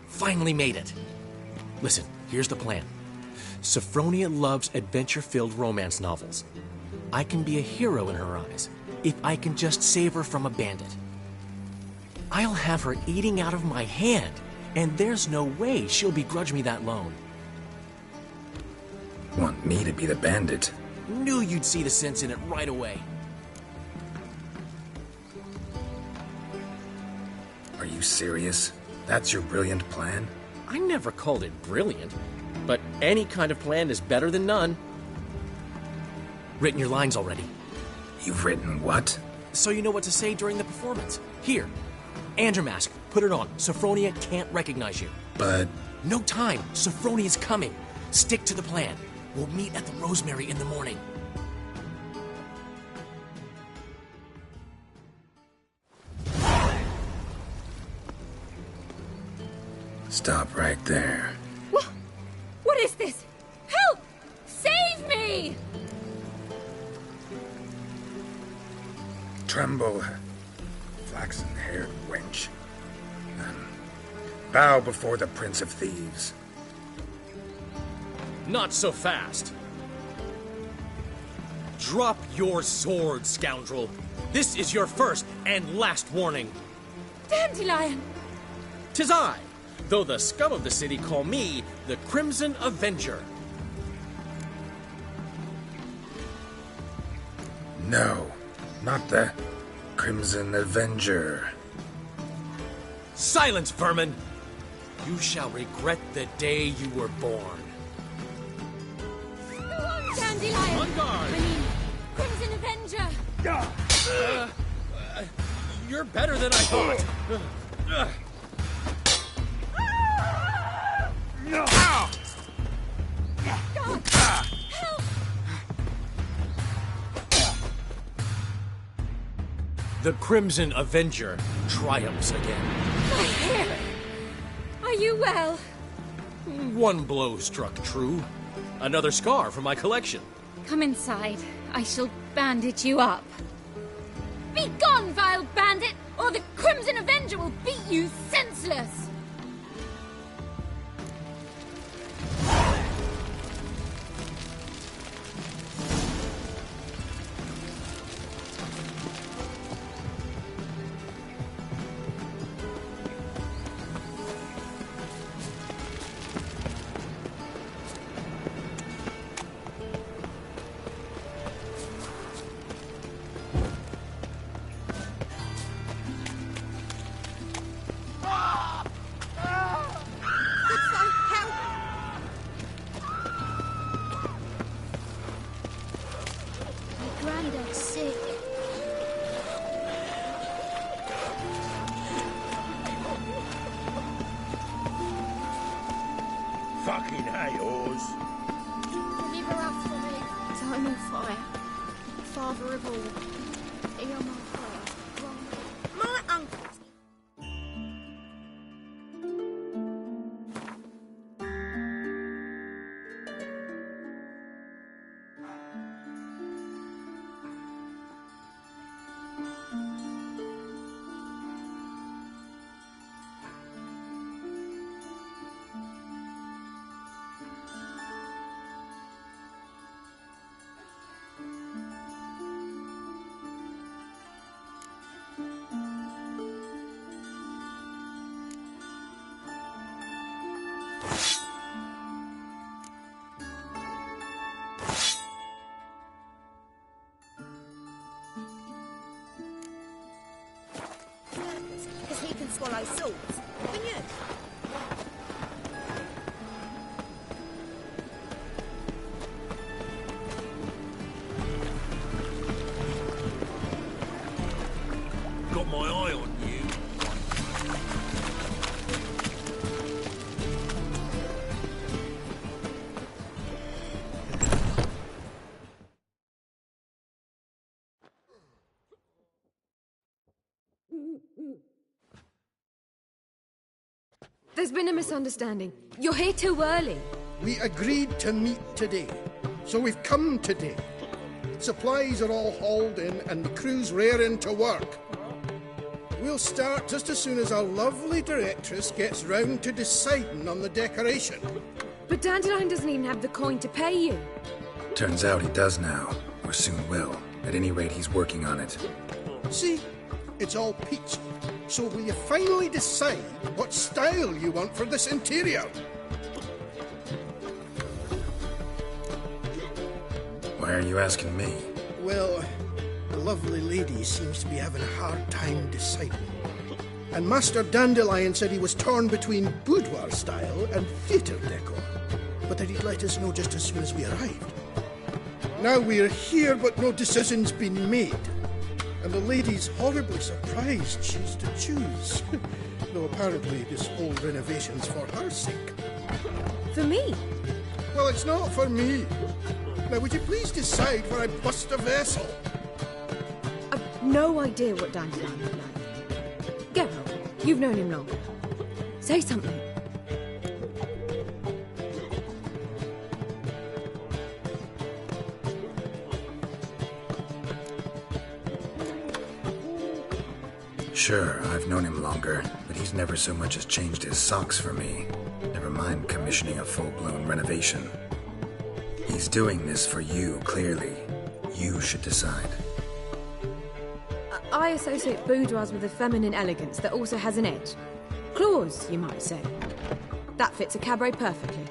Finally made it. Listen, here's the plan. Sophronia loves adventure-filled romance novels. I can be a hero in her eyes if I can just save her from a bandit. I'll have her eating out of my hand, and there's no way she'll begrudge me that loan. Want me to be the bandit? Knew you'd see the sense in it right away. Are you serious? That's your brilliant plan? I never called it brilliant, but any kind of plan is better than none. Written your lines already. You've written what? So you know what to say during the performance. Here, Andromask, put it on. Sophronia can't recognize you. But... No time. Sophronia's coming. Stick to the plan. We'll meet at the Rosemary in the morning. Stop right there. What is this? Help! Save me! Tremble, flaxen-haired wench. Bow before the Prince of Thieves. Not so fast. Drop your sword, scoundrel. This is your first and last warning. Dandelion! 'Tis I, though the scum of the city call me the Crimson Avenger. No, not the Crimson Avenger. Silence, vermin! You shall regret the day you were born. Go on, Dandelion! On guard! I mean, Crimson Avenger! You're better than I thought. No! God, help! The Crimson Avenger triumphs again. My hair! you well? One blow struck true. Another scar from my collection. Come inside. I shall bandage you up. Be gone, vile bandit, or the Crimson Avenger will beat you senseless! Granddad's sick. Fucking hay-horse. Deliver us for me. Time on fire. Father of all. Hear my prayer. My uncle. Because he can swallow swords. Can you? Got my eye on you. There's been a misunderstanding. You're here too early. We agreed to meet today, so we've come today. Supplies are all hauled in and the crew's raring to work. We'll start just as soon as our lovely directress gets round to deciding on the decoration. But Dandelion doesn't even have the coin to pay you. Turns out he does now, or soon will. At any rate, he's working on it. See? It's all peachy. So will you finally decide what style you want for this interior? Why are you asking me? Well, the lovely lady seems to be having a hard time deciding. And Master Dandelion said he was torn between boudoir style and theatre decor, but that he'd let us know just as soon as we arrived. Now we're here, but no decision's been made. And the lady's horribly surprised she's to choose. Though apparently this whole renovation's for her sake. For me? Well, it's not for me. Now, would you please decide where I bust a vessel? I've no idea what Dandelion would like. Geralt, you've known him long. Say something. Sure, I've known him longer, but he's never so much as changed his socks for me. Never mind commissioning a full-blown renovation. He's doing this for you, clearly. You should decide. I associate boudoirs with a feminine elegance that also has an edge. Claws, you might say. That fits a cabaret perfectly.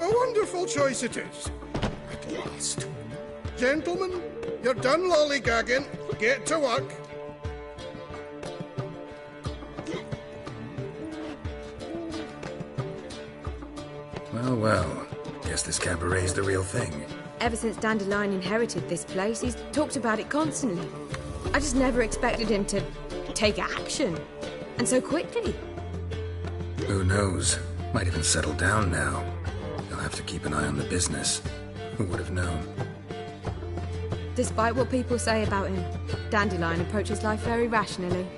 A wonderful choice it is. At last. Gentlemen, you're done lollygagging. Get to work. Well, guess this cabaret's the real thing. Ever since Dandelion inherited this place, he's talked about it constantly. I just never expected him to take action. And so quickly. Who knows? Might even settle down now. You'll have to keep an eye on the business. Who would have known? Despite what people say about him, Dandelion approaches life very rationally.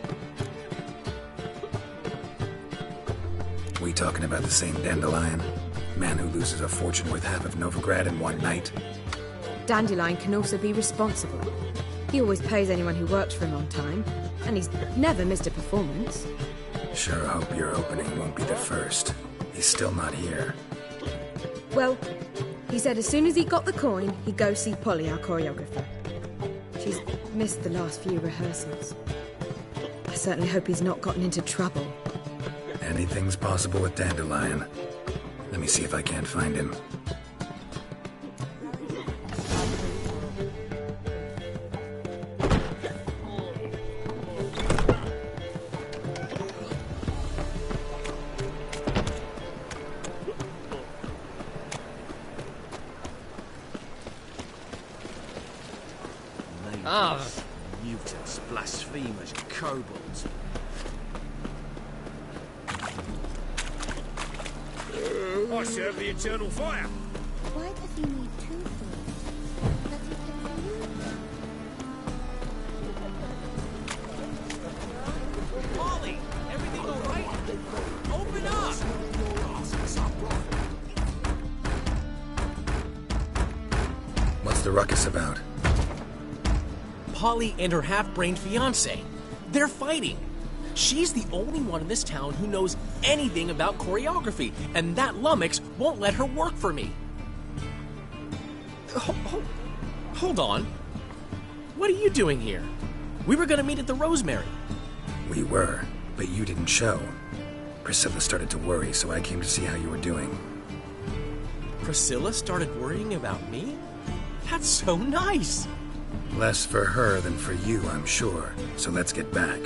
We talking about the same Dandelion? Man who loses a fortune worth half of Novigrad in one night? Dandelion can also be responsible. He always pays anyone who works for him on time, and he's never missed a performance. Sure hope your opening won't be the first. He's still not here. Well, he said as soon as he got the coin, he'd go see Polly, our choreographer. She's missed the last few rehearsals. I certainly hope he's not gotten into trouble. Anything's possible with Dandelion. Let me see if I can't find him. Mutants, blasphemers, kobolds. I serve the eternal fire. Why does he need two swords? Does he prefer you? Polly, everything all right? Open up! What's the ruckus about? Polly and her half-brained fiancé. They're fighting. She's the only one in this town who knows anything about choreography, and that lummox won't let her work for me. Hold on. What are you doing here? We were gonna meet at the Rosemary. We were, but you didn't show. Priscilla started to worry, so I came to see how you were doing. Priscilla started worrying about me? That's so nice! Less for her than for you, I'm sure. So let's get back.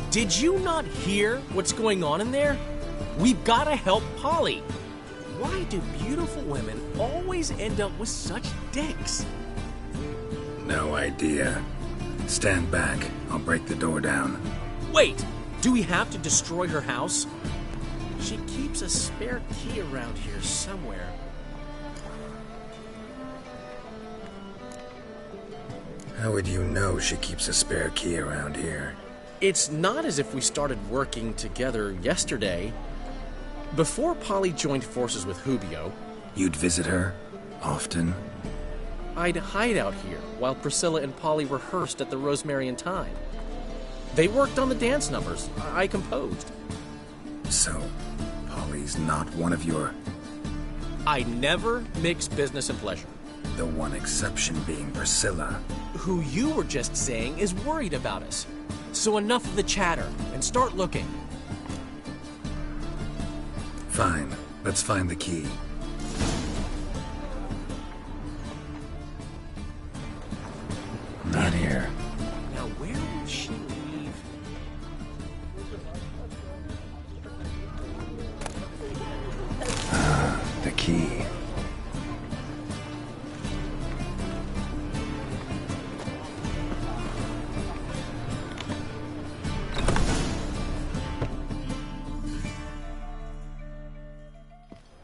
Did you not hear what's going on in there? We've got to help Polly. Why do beautiful women always end up with such dicks? No idea. Stand back. I'll break the door down. Wait! Do we have to destroy her house? She keeps a spare key around here somewhere. How would you know she keeps a spare key around here? It's not as if we started working together yesterday. Before Polly joined forces with Hubio... You'd visit her? Often? I'd hide out here while Priscilla and Polly rehearsed at the Rosemary in Time. They worked on the dance numbers. I composed. So, Polly's not one of your... I never mix business and pleasure. The one exception being Priscilla. Who you were just saying is worried about us. So enough of the chatter, and start looking. Fine. Let's find the key. Not here. Now where would she leave? The key.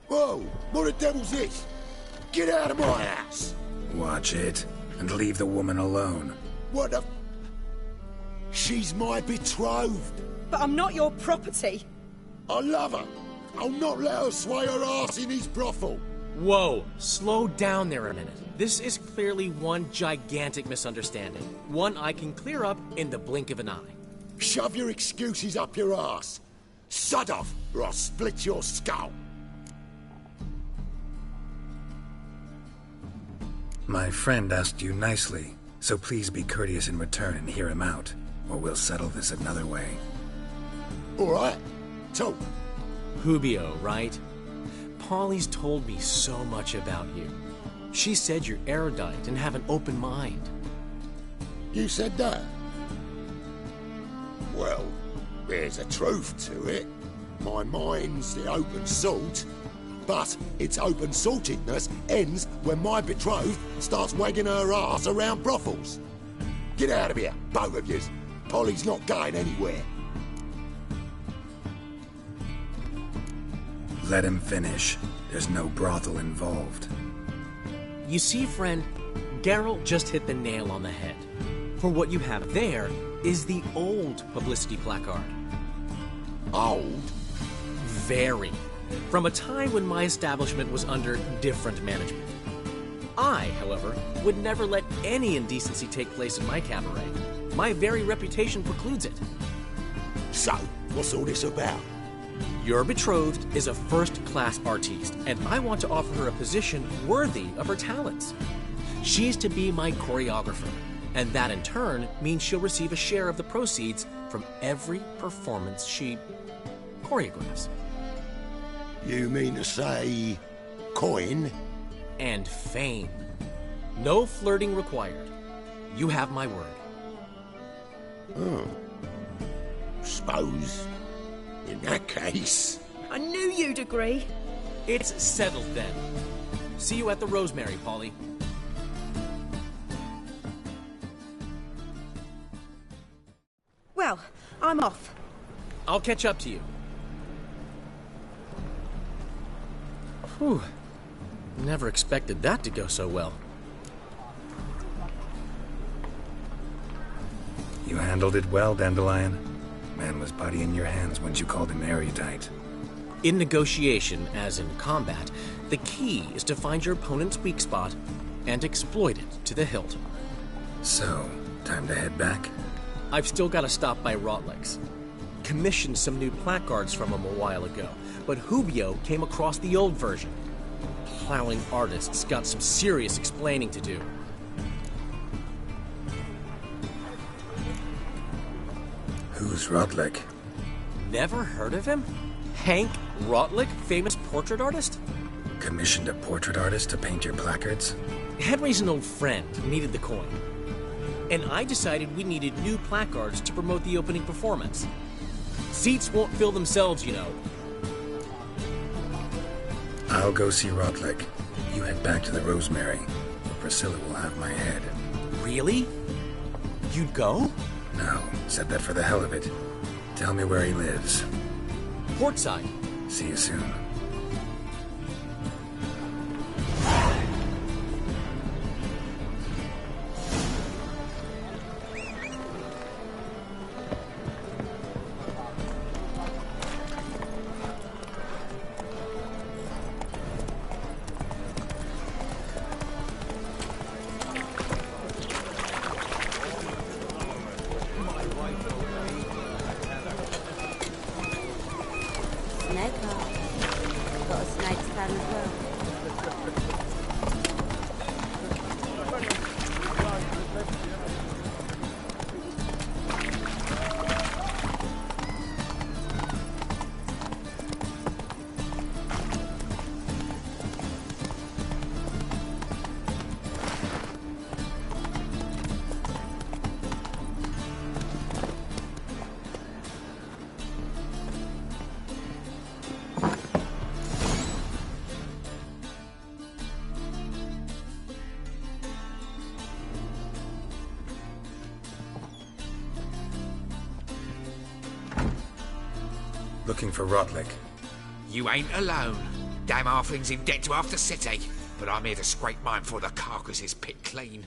Whoa! What the devil's this? Get out of my house! Watch it, and leave the woman alone. What the... She's my betrothed. But I'm not your property. I love her. I'll not let her sway her ass in his brothel. Whoa, slow down there a minute. This is clearly one gigantic misunderstanding. One I can clear up in the blink of an eye. Shove your excuses up your ass. Sod off, or I'll split your skull. My friend asked you nicely, so please be courteous in return and hear him out, or we'll settle this another way. All right. Talk. Hubio, right? Polly's told me so much about you. She said you're erudite and have an open mind. You said that? Well, there's a truth to it. My mind's the open salt. But its open-saltedness ends when my betrothed starts wagging her ass around brothels. Get out of here, both of yous. Polly's not going anywhere. Let him finish. There's no brothel involved. You see, friend, Geralt just hit the nail on the head. For what you have there is the old publicity placard. Old? vary from a time when my establishment was under different management. I, however, would never let any indecency take place in my cabaret. My very reputation precludes it. So, what's all this about? Your betrothed is a first-class artiste, and I want to offer her a position worthy of her talents. She's to be my choreographer, and that in turn means she'll receive a share of the proceeds from every performance she choreographs. You mean to say coin? And fame. No flirting required. You have my word. Oh. Suppose, in that case... I knew you'd agree. It's settled then. See you at the Rosemary, Polly. Well, I'm off. I'll catch up to you. Whew. Never expected that to go so well. You handled it well, Dandelion. Man was body in your hands once you called him erudite. In negotiation, as in combat, the key is to find your opponent's weak spot and exploit it to the hilt. So, time to head back? I've still got to stop by Rotlex. Commissioned some new placards from him a while ago, but Hubio came across the old version. Plowing artists got some serious explaining to do. Who's Rotlick? Never heard of him? Hank Rotlick, famous portrait artist? Commissioned a portrait artist to paint your placards? Henry's an old friend, needed the coin. And I decided we needed new placards to promote the opening performance. Seats won't fill themselves, you know. I'll go see Rotlick. You head back to the Rosemary. Priscilla will have my head. Really? You'd go? No, said that for the hell of it. Tell me where he lives. Portside. See you soon. Looking for Rotlick. You ain't alone. Damn halfling's in debt to half the city, but I'm here to scrape mine before the carcass is picked clean.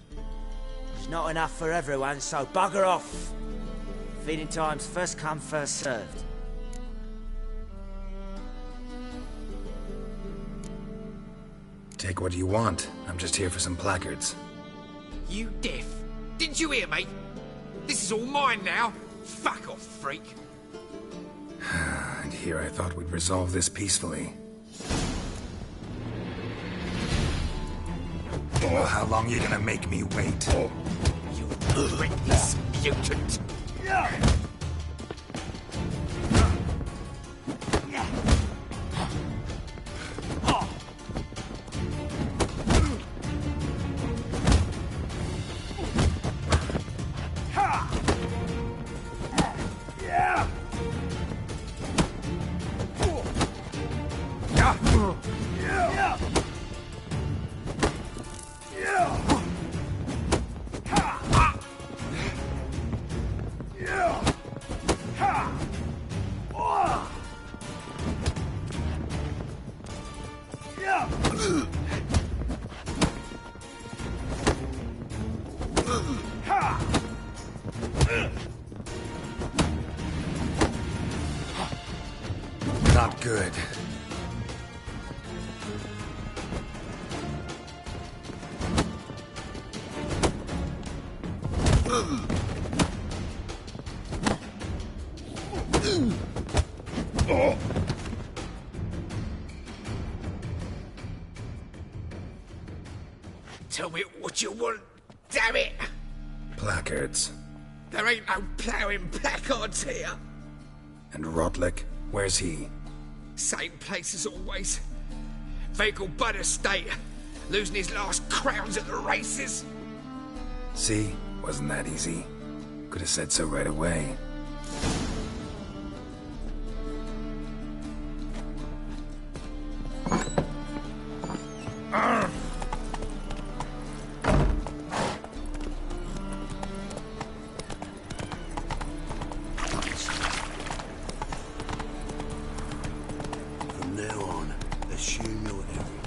There's not enough for everyone, so bugger off. Feeding time's first come, first served. Take what you want. I'm just here for some placards. You deaf? Didn't you hear me? This is all mine now. Fuck off, freak. And here I thought we'd resolve this peacefully. Oh, how long are you gonna make me wait? You reckless mutant. not good. Tell me what you want, damn it! Placards. There ain't no ploughing placards here. And Rotlick? Where's he? Same place as always. Vehicle Bud Estate. Losing his last crowns at the races. See? Wasn't that easy? Could have said so right away. From now on, assume you're Harry.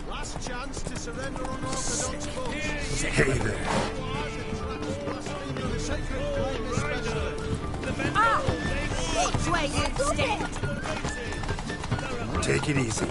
Last chance to surrender unorthodox votes. Hey there. Ah! Which way, you stick? Take it easy.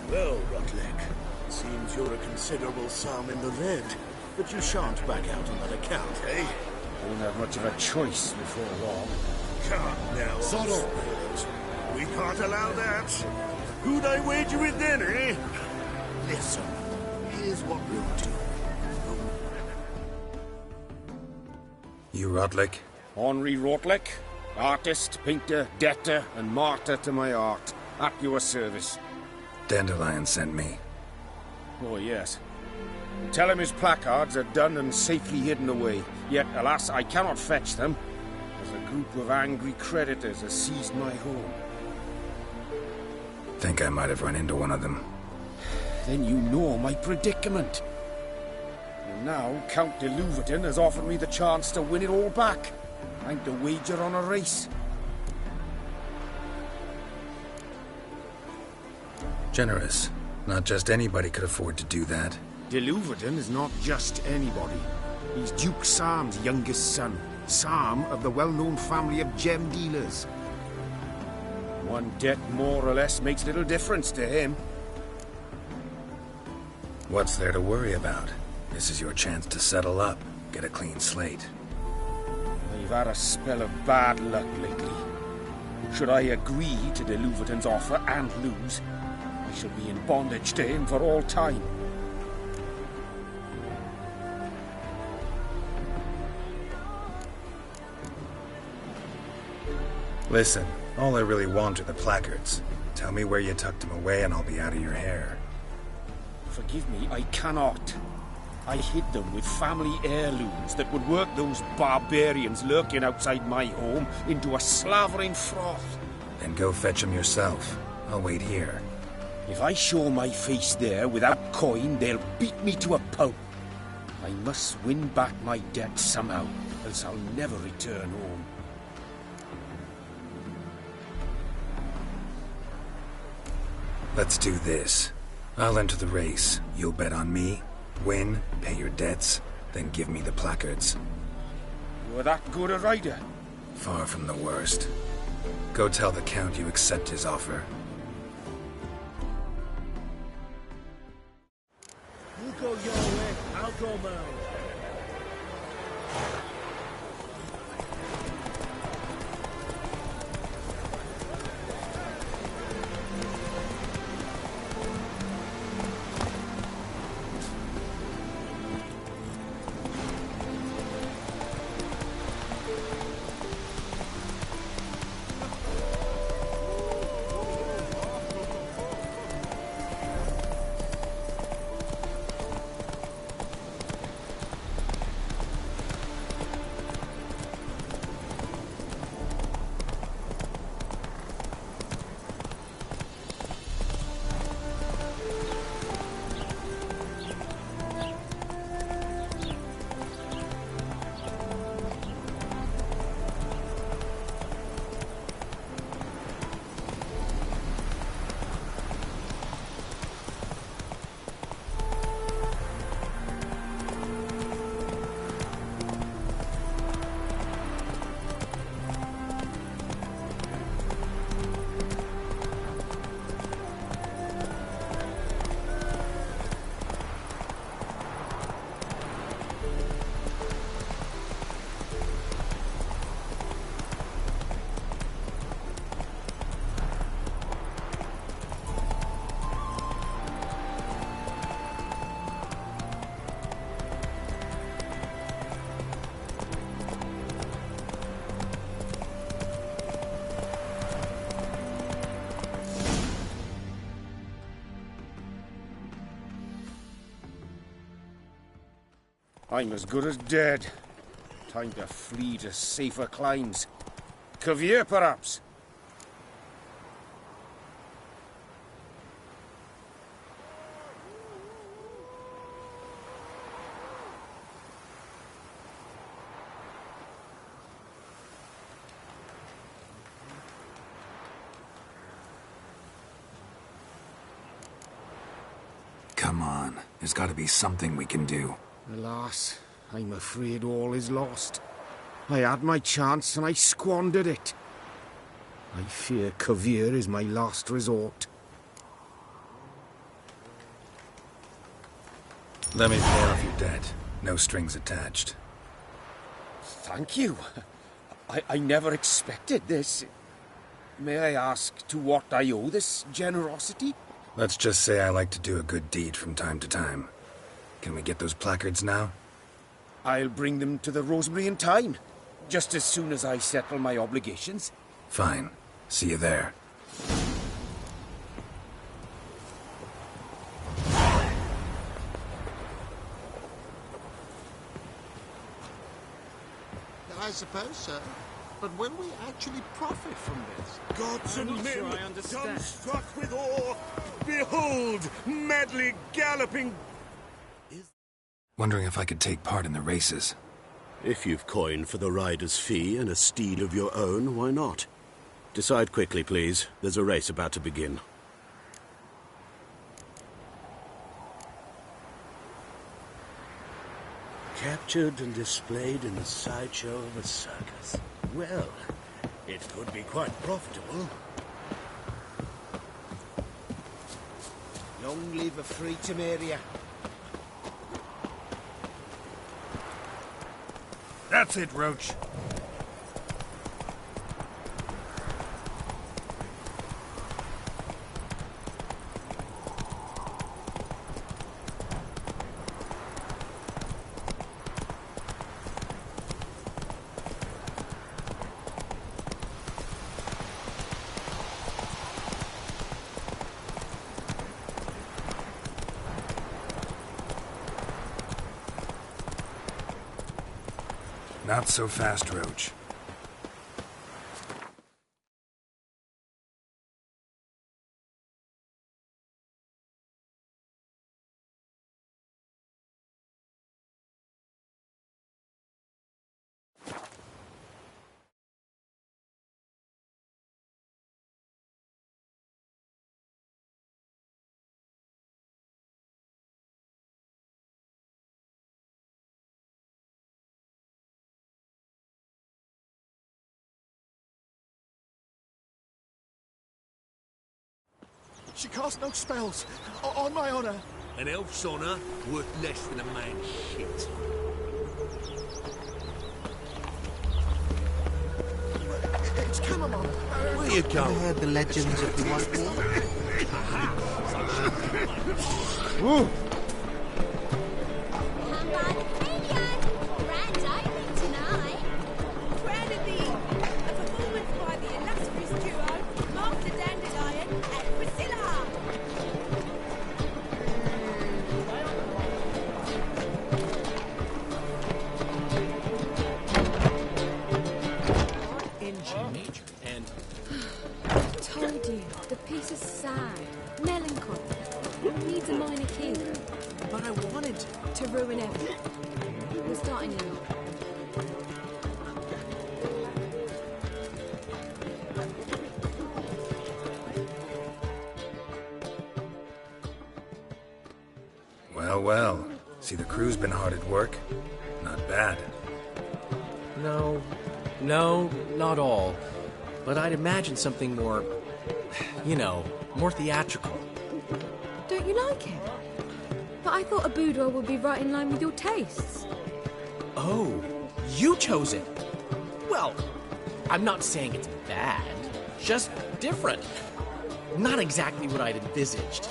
Well, Rotlick, seems you're a considerable sum in the red, but you shan't back out on that account, eh? Won't have much of a choice before long. Come now, Sodom. We can't allow that. Who'd I wager with then, eh? Listen, here's what we'll do. You Rotlick? Henri Rotlick, artist, painter, debtor, and martyr to my art. At your service. Dandelion sent me. Oh, yes. Tell him his placards are done and safely hidden away. Yet, alas, I cannot fetch them, as a group of angry creditors has seized my home. Think I might have run into one of them. Then you know my predicament. And now, Count de Louverton has offered me the chance to win it all back. I'm to wager on a race. Generous. Not just anybody could afford to do that. De Louverton is not just anybody. He's Duke Sam's youngest son. Sam of the well-known family of gem dealers. One debt more or less makes little difference to him. What's there to worry about? This is your chance to settle up, get a clean slate. I've had a spell of bad luck lately. Should I agree to de Louverton's offer and lose, I shall be in bondage to him for all time. Listen, all I really want are the placards. Tell me where you tucked them away and I'll be out of your hair. Forgive me, I cannot. I hid them with family heirlooms that would work those barbarians lurking outside my home into a slavering froth. Then go fetch them yourself. I'll wait here. If I show my face there without coin, they'll beat me to a pulp. I must win back my debt somehow, else I'll never return home. Let's do this. I'll enter the race. You'll bet on me, win, pay your debts, then give me the placards. You're that good a rider? Far from the worst. Go tell the Count you accept his offer. go your way, I'll go mine. I'm as good as dead. Time to flee to safer climes. Cavier, perhaps? Come on. There's got to be something we can do. Alas, I'm afraid all is lost. I had my chance and I squandered it. I fear Cavier is my last resort. Let me pay off your debt. No strings attached. Thank you. I never expected this. May I ask to what I owe this generosity? Let's just say I like to do a good deed from time to time. Can we get those placards now? I'll bring them to the Rosemary in time, just as soon as I settle my obligations. Fine. See you there. I suppose so. But will we actually profit from this? Gods and not sure men, I understand. dumbstruck with awe, behold, madly galloping. Wondering if I could take part in the races. If you've coin for the rider's fee and a steed of your own, why not? Decide quickly, please. There's a race about to begin. Captured and displayed in the sideshow of a circus. Well, it could be quite profitable. Long live a free Temeria. That's it, Roach. Not so fast, Roach. She cast no spells, on my honor. An elf's honour worth less than a man's shit. It's chamomile. Where you going? I heard the legends of the White Wall. Ooh. Grand opening tonight. Proud of a performance by the illustrious duo, Master Dandelion and Priscilla. In G major, and Told you, the piece is sad, melancholy. It needs a minor key. but I wanted To ruin everything. We're starting you off. Well, well. See, the crew's been hard at work. Not bad. No, not all. But I'd imagine something more, more theatrical. Don't you like it? But I thought a boudoir would be right in line with your tastes. Oh, you chose it. Well, I'm not saying it's bad, just different. Not exactly what I'd envisaged.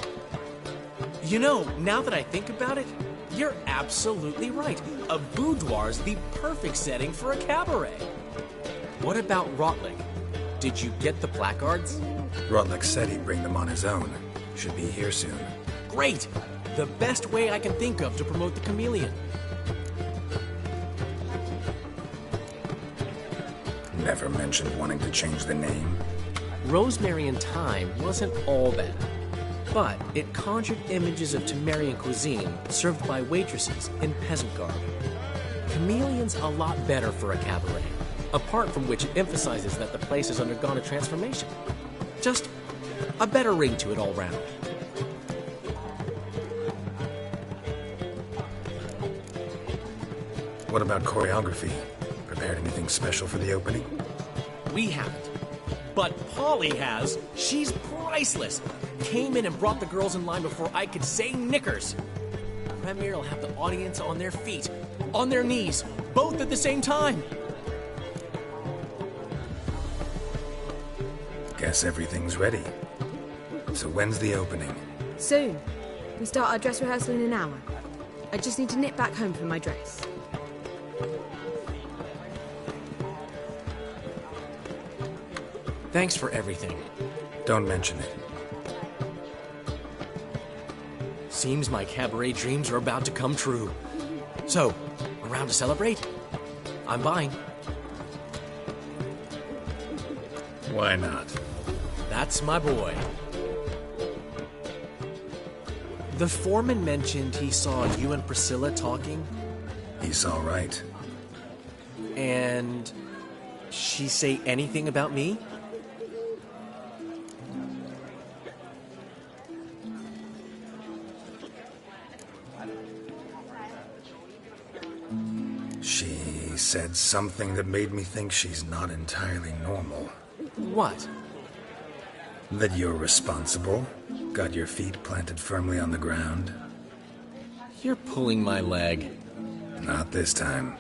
Now that I think about it, you're absolutely right. A boudoir's the perfect setting for a cabaret. What about Rotlick? Did you get the placards? Rotlick said he'd bring them on his own. Should be here soon. Great! The best way I can think of to promote the Chameleon. Never mentioned wanting to change the name. Rosemary and Thyme wasn't all bad, but it conjured images of Temerian cuisine served by waitresses in peasant garb. Chameleon's a lot better for a cabaret, apart from which it emphasizes that the place has undergone a transformation. Just a better ring to it all round. What about choreography? Prepared anything special for the opening? We haven't. But Polly has. She's priceless. Came in and brought the girls in line before I could say knickers. Premier will have the audience on their feet, on their knees, both at the same time. Guess everything's ready. So when's the opening? Soon. We start our dress rehearsal in an hour. I just need to nip back home for my dress. Thanks for everything. Don't mention it. Seems my cabaret dreams are about to come true. So, around to celebrate? I'm buying. Why not? That's my boy. The foreman mentioned he saw you and Priscilla talking. He's all right. And she say anything about me? She said something that made me think she's not entirely normal. What? That you're responsible, got your feet planted firmly on the ground. You're pulling my leg. Not this time.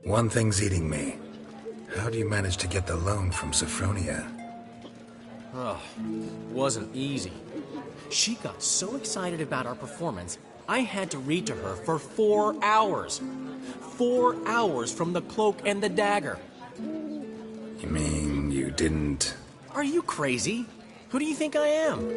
One thing's eating me. How do you manage to get the loan from Sophronia? Oh, wasn't easy. She got so excited about our performance, I had to read to her for 4 hours. 4 hours from the Cloak and the Dagger. You mean you didn't... Are you crazy? Who do you think I am?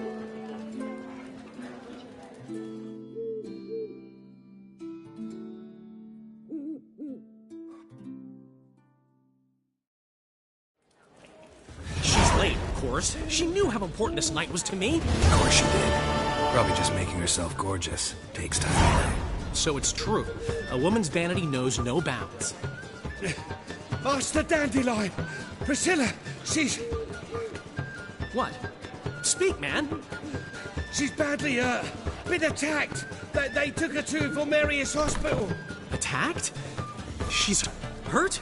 She's late, of course. She knew how important this night was to me. Of course she did. Probably just making herself gorgeous. Takes time. So it's true. A woman's vanity knows no bounds. Master Dandelion! Priscilla, she's... What? Speak, man. She's badly hurt. Been attacked. They took her to Vulmerius Hospital. Attacked? She's hurt?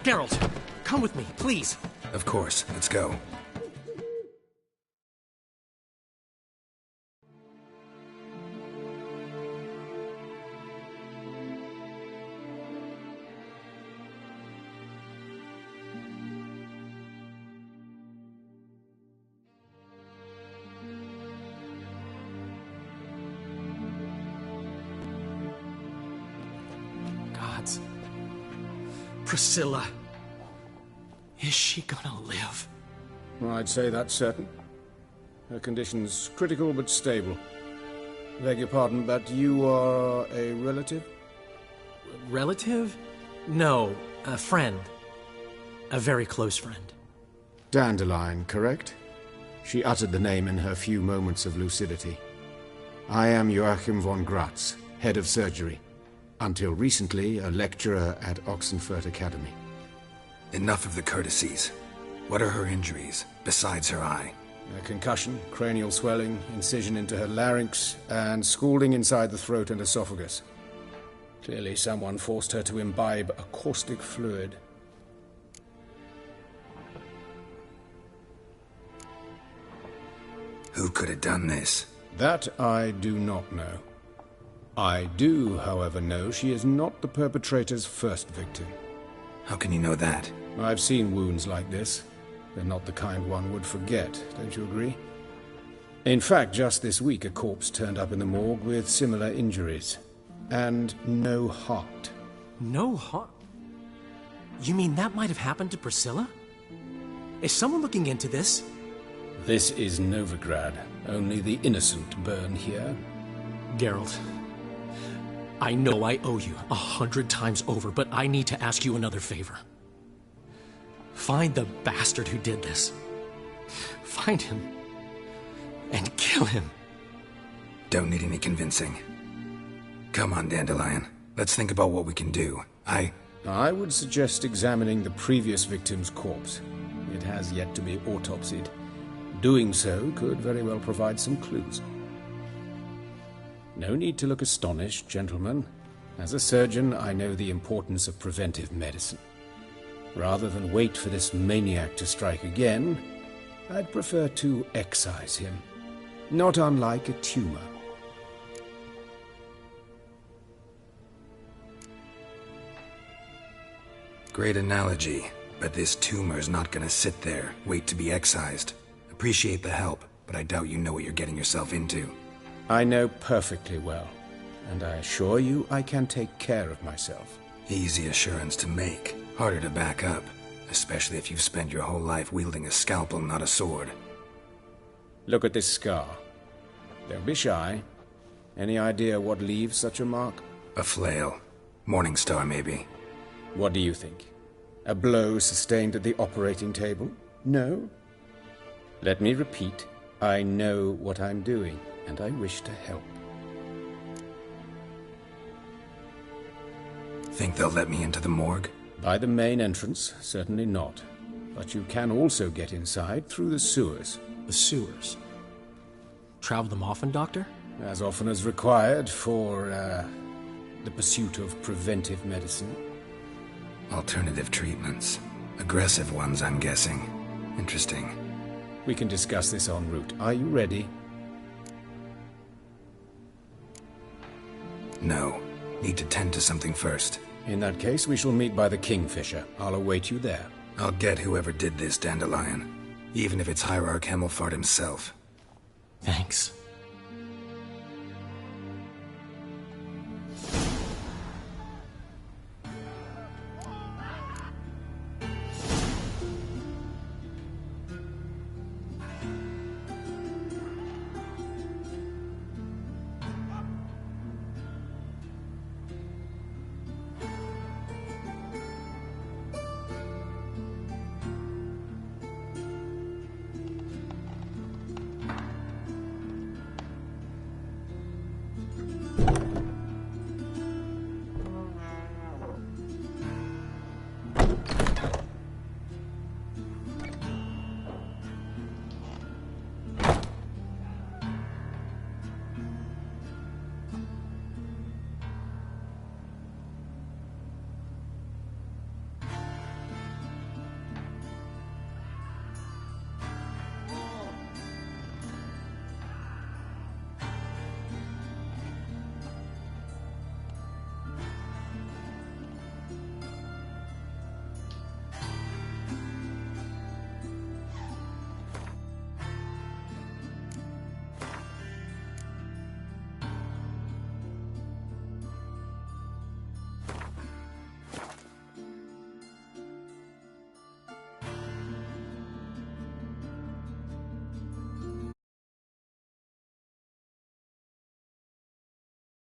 Geralt, come with me, please. Of course, let's go. Gods. Priscilla. Is she gonna live? I'd say that's certain. Her condition's critical but stable. Beg your pardon, but you are a relative? Relative? No, a friend. A very close friend. Dandelion, correct? She uttered the name in her few moments of lucidity. I am Joachim von Gratz, head of surgery. Until recently, a lecturer at Oxenfurt Academy. Enough of the courtesies. What are her injuries, besides her eye? A concussion, cranial swelling, incision into her larynx, and scalding inside the throat and esophagus. Clearly someone forced her to imbibe a caustic fluid. Who could have done this? That I do not know. I do, however, know she is not the perpetrator's first victim. How can you know that? I've seen wounds like this. They're not the kind one would forget, don't you agree? In fact, just this week a corpse turned up in the morgue with similar injuries. And no heart. No heart? You mean that might have happened to Priscilla? Is someone looking into this? This is Novigrad. Only the innocent burn here. Geralt, I know I owe you 100 times over, but I need to ask you another favor. Find the bastard who did this. Find him. And kill him. Don't need any convincing. Come on, Dandelion. Let's think about what we can do. I would suggest examining the previous victim's corpse. It has yet to be autopsied. Doing so could very well provide some clues. No need to look astonished, gentlemen. As a surgeon, I know the importance of preventive medicine. Rather than wait for this maniac to strike again, I'd prefer to excise him. Not unlike a tumor. Great analogy, but this tumor's not gonna sit there, wait to be excised. Appreciate the help, but I doubt you know what you're getting yourself into. I know perfectly well, and I assure you I can take care of myself. Easy assurance to make, harder to back up, especially if you've spent your whole life wielding a scalpel, not a sword. Look at this scar. Don't be shy. Any idea what leaves such a mark? A flail. Morningstar, maybe. What do you think? A blow sustained at the operating table? No? Let me repeat. I know what I'm doing, and I wish to help. Think they'll let me into the morgue? By the main entrance, certainly not. But you can also get inside through the sewers. The sewers? Travel them often, Doctor? As often as required for, the pursuit of preventive medicine. Alternative treatments. Aggressive ones, I'm guessing. Interesting. We can discuss this en route. Are you ready? No. Need to tend to something first. In that case, we shall meet by the Kingfisher. I'll await you there. I'll get whoever did this, Dandelion. Even if it's Hierarch Hemmelfart himself. Thanks.